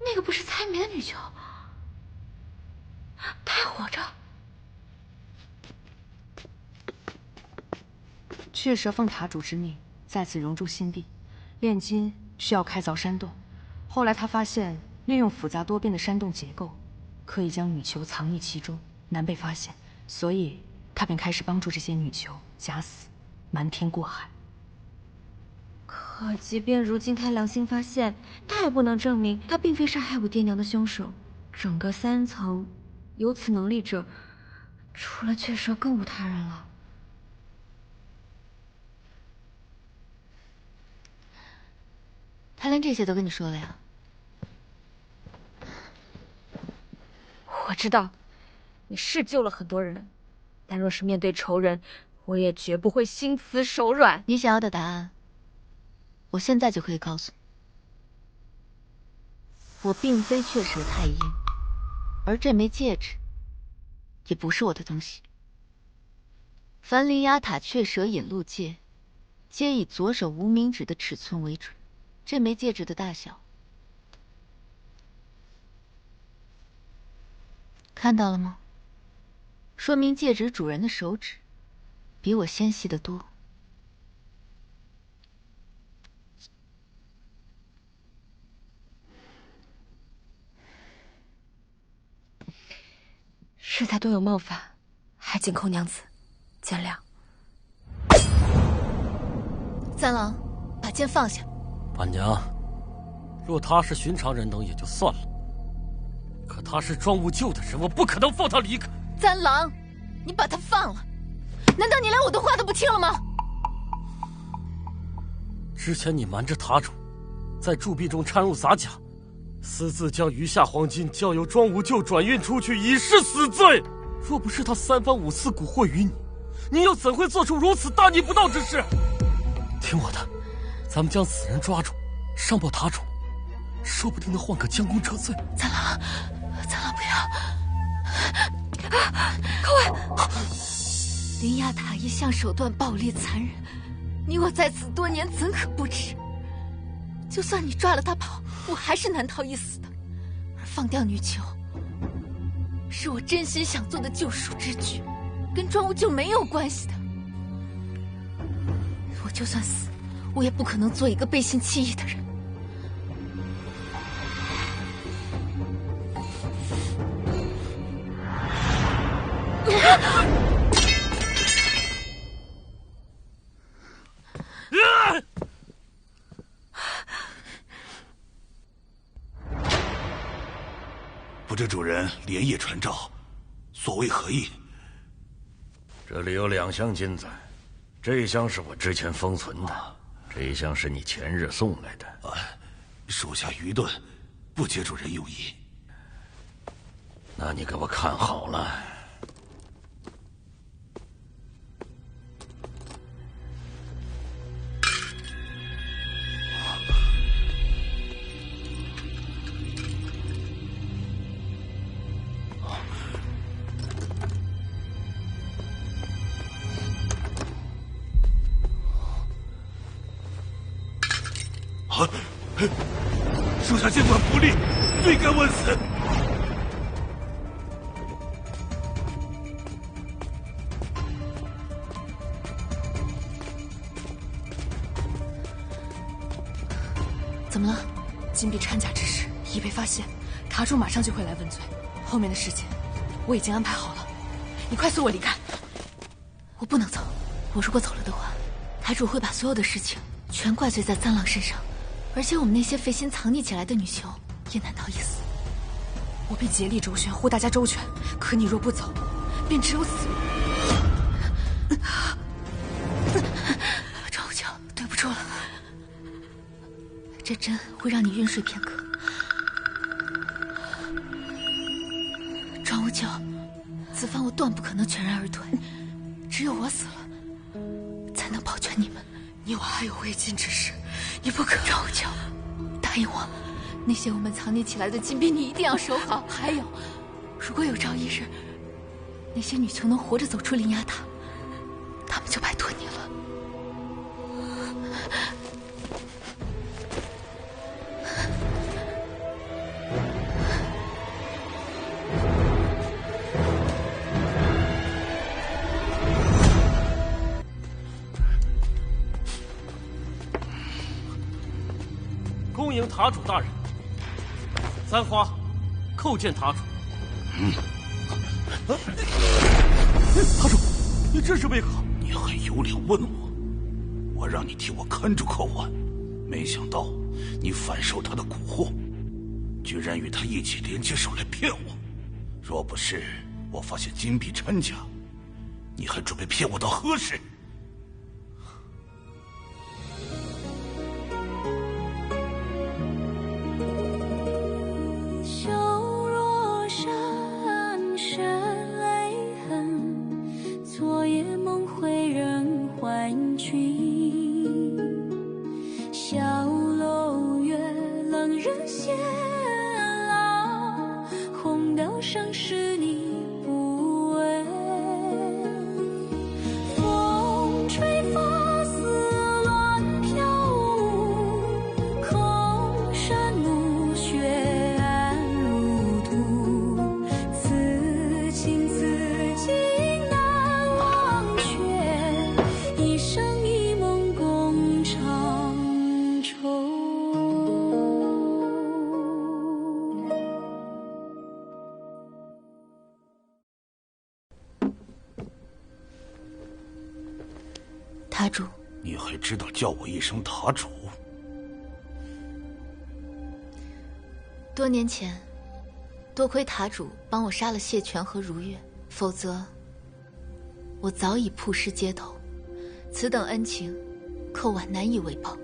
Speaker 7: 那个不是蔡明的女囚，她还活着。
Speaker 9: 雀蛇奉塔主之命，在此熔铸新币，炼金需要开凿山洞。后来他发现，利用复杂多变的山洞结构，可以将女囚藏匿其中，难被发现，所以他便开始帮助这些女囚假死，瞒天过海。
Speaker 3: 可即便如今他良心发现，他也不能证明他并非杀害我爹娘的凶手。整个3层，有此能力者，除了雀蛇，更无他人了。
Speaker 7: 他连这些都跟你说了呀？
Speaker 3: 我知道，你是救了很多人，但若是面对仇人，我也绝不会心慈手软。
Speaker 7: 你想要的答案，我现在就可以告诉你。我并非雀蛇太阴，而这枚戒指也不是我的东西。凡灵牙塔雀蛇引路戒，皆以左手无名指的尺寸为准。这枚戒指的大小，看到了吗？说明戒指主人的手指比我纤细得多。
Speaker 3: 实在多有冒犯，还请寇娘子见谅。
Speaker 7: 三郎，把剑放下。
Speaker 5: 板娘，若他是寻常人等也就算了，可他是庄无咎的人，我不可能放他离开。
Speaker 7: 三郎，你把他放了，难道你连我的话都不听了吗？
Speaker 5: 之前你瞒着塔主，在铸币中掺入洒假，私自将余下黄金交由庄无咎转运出去，已是死罪。若不是他3番5次蛊惑于你，你又怎会做出如此大逆不道之事？听我的，咱们将此人抓住，上报塔主，说不定能换个将功折罪。
Speaker 7: 三郎，三郎不要！靠外！灵牙塔一向手段暴力残忍，你我在此多年，怎可不知？就算你抓了他跑，我还是难逃一死的。而放掉女囚，是我真心想做的救赎之举，跟庄无咎没有关系的。我就算死，我也不可能做一个背信弃义的人。
Speaker 1: 不知主人连夜传召，所谓何意？
Speaker 2: 这里有2箱金子，这一箱是我之前封存的，这一箱是你前日送来的。
Speaker 1: 属下愚钝，不解主人用意。
Speaker 2: 那你给我看好了。
Speaker 1: 属下监管不力，罪该万死。
Speaker 7: 怎么了？
Speaker 9: 金币掺假之事已被发现，塔主马上就会来问罪。后面的事情我已经安排好了，你快随我离开。
Speaker 7: 我不能走，我如果走了的话，台主会把所有的事情全怪罪在三郎身上，而且我们那些费心藏匿起来的女囚也难逃一死。
Speaker 9: 我必竭力周旋，护大家周全，可你若不走，便只有死路。
Speaker 7: 庄无咎，对不住了，这针会让你晕睡片刻。庄无咎，此番我断不可能全然而退，只有我死了，才能保全你们。
Speaker 9: 你我还有未尽之事，你不可。
Speaker 7: 庄无咎，大应我，那些我们藏匿起来的金币，你一定要守好。还有，如果有朝一日，那些女囚能活着走出灵牙塔，他们就拜托你了。
Speaker 5: 恭迎塔主大人。三花，叩见塔主。塔主，你这是为何？
Speaker 1: 你还有脸问我？我让你替我看住寇婉，没想到你反受他的蛊惑，居然与他一起联起手来骗我。若不是我发现金币掺假，你还准备骗我到何时？
Speaker 7: 塔主，
Speaker 1: 你还知道叫我一声塔主？
Speaker 7: 多年前，多亏塔主帮我杀了谢全和如月，否则我早已曝尸街头。此等恩情，寇婉难以为报。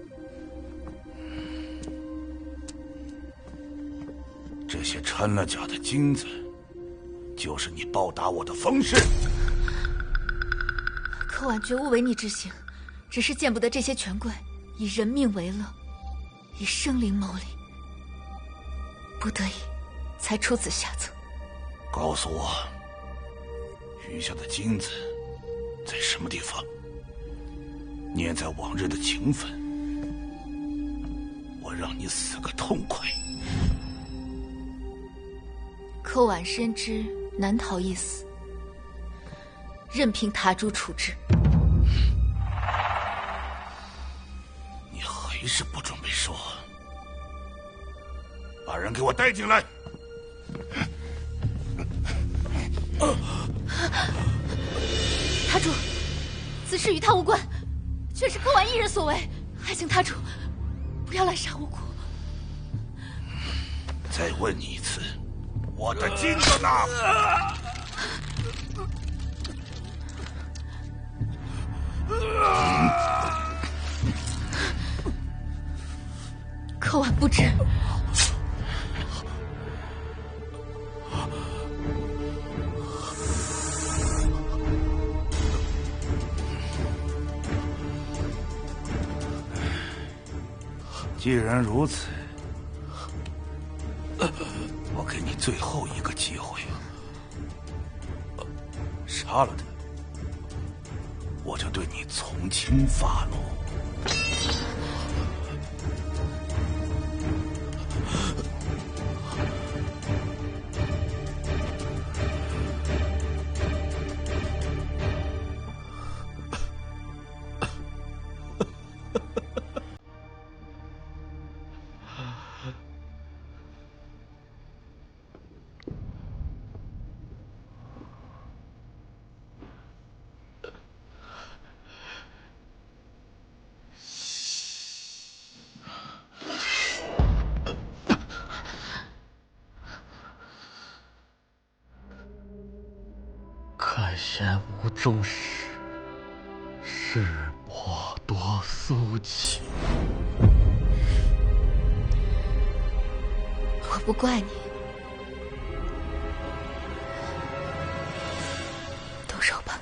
Speaker 1: 这些掺了假的金子，就是你报答我的方式。
Speaker 7: 寇婉绝无违逆之行，只是见不得这些权贵以人命为乐，以生灵谋利，不得已才出此下策。
Speaker 1: 告诉我，余下的金子在什么地方？念在往日的情分，我让你死个痛快。
Speaker 7: 寇婉深知难逃一死，任凭塔主处置。
Speaker 1: 你还是不准备说？把人给我带进来！
Speaker 7: 塔主，此事与他无关，全是寇婉一人所为，还请塔主不要滥杀无辜。
Speaker 1: 再问你一次，我的金子呢？
Speaker 7: 寇婉不知。
Speaker 1: 既然如此，我给你最后一个机会，杀了他，我就对你从轻发落。
Speaker 5: 看贤无重视，是我多苏起。
Speaker 7: 我不怪你，动手吧。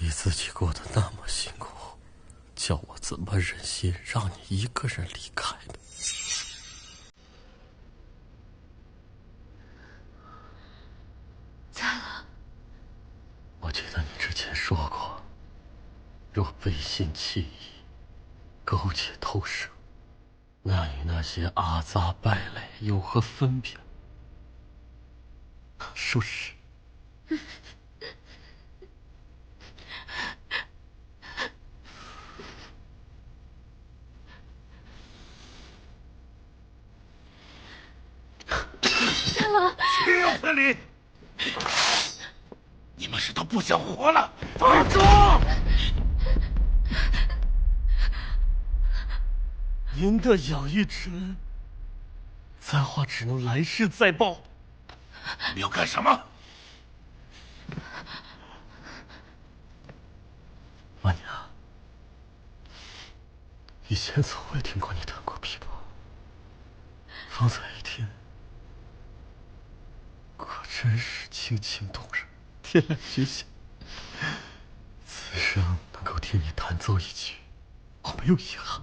Speaker 5: 你自己过得那么辛苦，叫我怎么忍心让你一个人离开呢？
Speaker 7: 咋了？
Speaker 5: 我记得你之前说过，若背信弃义，苟且偷生，那与那些阿杂败类有何分别？说是。
Speaker 7: 怎么？
Speaker 1: 岂有此理！你们是都不想活了？放住！
Speaker 5: 您的养育之恩，在话只能来世再报。
Speaker 1: 你要干什么？
Speaker 5: 妈娘，以前从未听过你弹过琵琶，方才一听，果真是清情动人，天籁之下。此生能够听你弹奏一曲，我没有遗憾。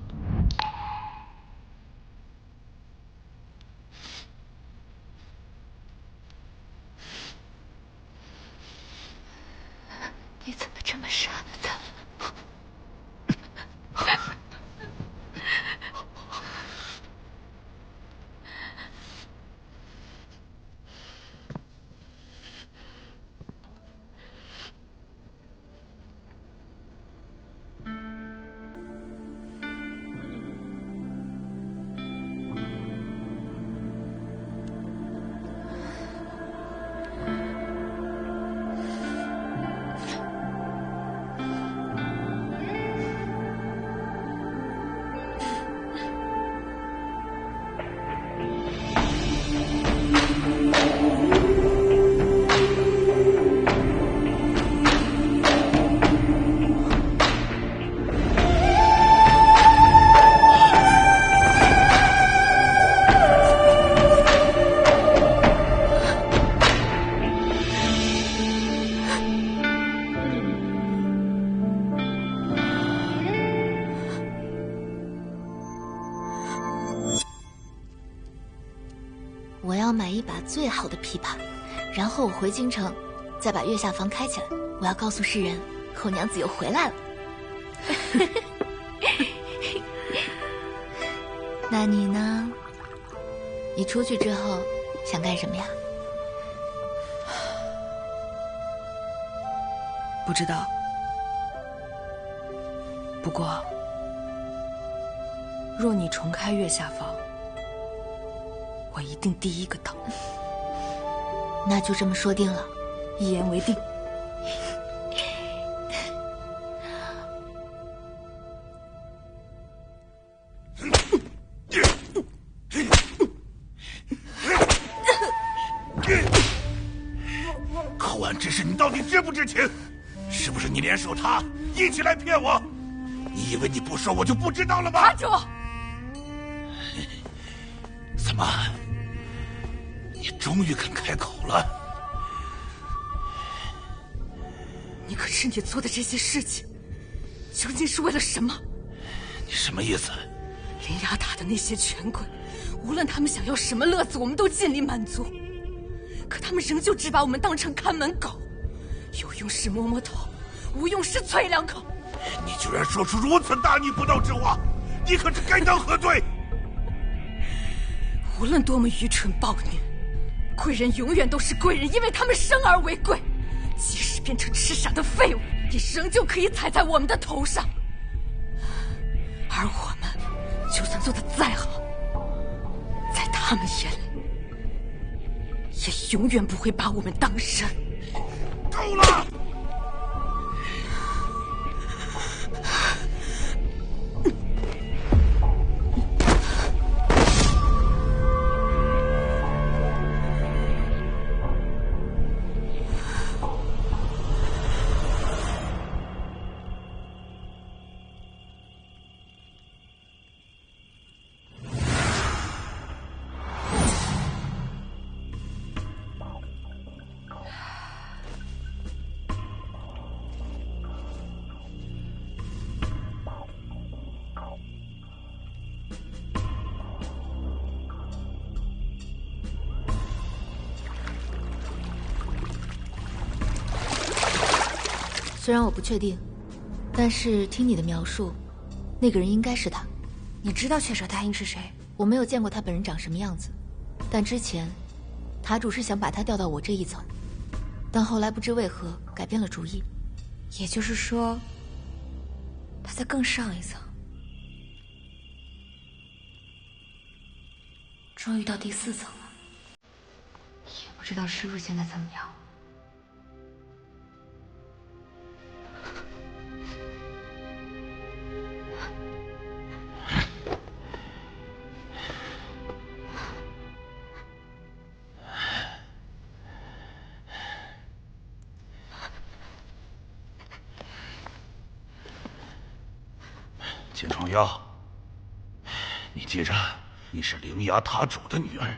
Speaker 7: 你怎么这么傻呢，咱们？我要买一把最好的琵琶，然后我回京城，再把月下房开起来。我要告诉世人，后娘子又回来了。那你呢？你出去之后想干什么呀？
Speaker 9: 不知道。不过，若你重开月下房，我一定第一个到。
Speaker 7: 那就这么说定了，
Speaker 9: 一言为定。
Speaker 1: 寇安之事，你到底知不知情？是不是你联手他一起来骗我？你以为你不说我就不知道了吗？
Speaker 9: 插主，
Speaker 1: 怎么，你终于肯开口了？
Speaker 9: 你可知你做的这些事情，究竟是为了什么？
Speaker 1: 你什么意思？
Speaker 9: 灵牙塔的那些权贵，无论他们想要什么乐子，我们都尽力满足。可他们仍旧只把我们当成看门狗，有用时摸摸头，无用时啐两口。
Speaker 1: 你居然说出如此大逆不道之话，你可是该当何罪？
Speaker 9: 无论多么愚蠢暴虐，贵人永远都是贵人，因为他们生而为贵。即使变成痴傻的废物，也仍旧可以踩在我们的头上。而我们，就算做得再好，在他们眼里，也永远不会把我们当人。
Speaker 1: 够了！
Speaker 7: 虽然我不确定，但是听你的描述，那个人应该是他。
Speaker 3: 你知道雀蛇太阴是谁？
Speaker 7: 我没有见过他本人长什么样子，但之前塔主是想把他调到我这一层，但后来不知为何改变了主意。
Speaker 3: 也就是说，他在更上一层。终于到第4层了，也不知道师傅现在怎么样。
Speaker 1: 金创耀，你记着，你是灵牙塔主的女儿。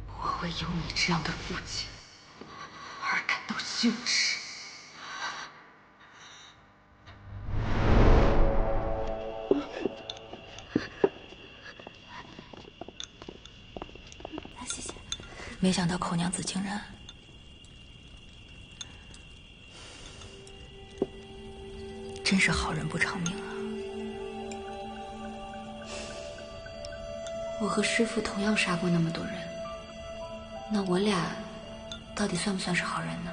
Speaker 8: 我为有你这样的父亲而感到羞耻。
Speaker 3: 谢谢。没想到寇娘子竟然……真是好人不长命啊！我和师父同样杀过那么多人，那我俩到底算不算是好人呢？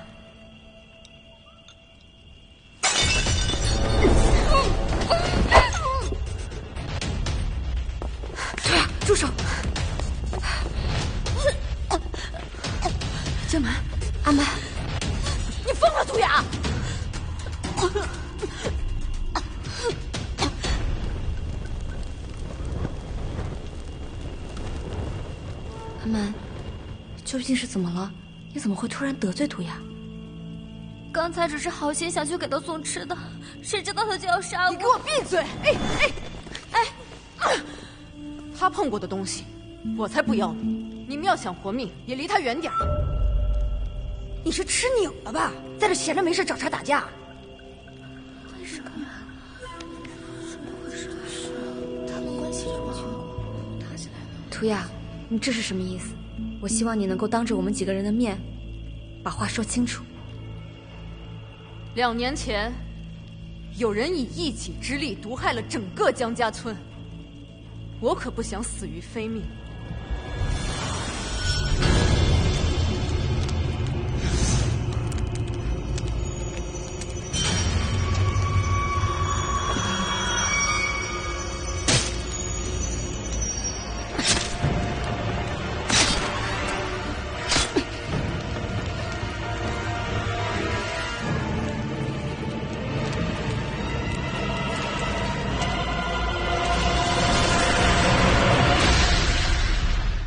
Speaker 9: 对啊，住手！江南，
Speaker 3: 阿曼，
Speaker 9: 你疯了，涂鸦！
Speaker 3: 阿曼，究竟是怎么了？你怎么会突然得罪涂鸦？
Speaker 4: 刚才只是好心想去给他送吃的，谁知道他就要杀我！
Speaker 9: 你给我闭嘴！他碰过的东西，我才不要呢！你们要想活命，也离他远点。
Speaker 6: 你是吃拧了吧？在这闲着没事找茬打架？
Speaker 4: 为什么呀？怎么回事？他们关系这么好，打起来了。
Speaker 3: 涂鸦，你这是什么意思？我希望你能够当着我们几个人的面，把话说清楚。
Speaker 9: 2年前，有人以一己之力毒害了整个江家村，我可不想死于非命。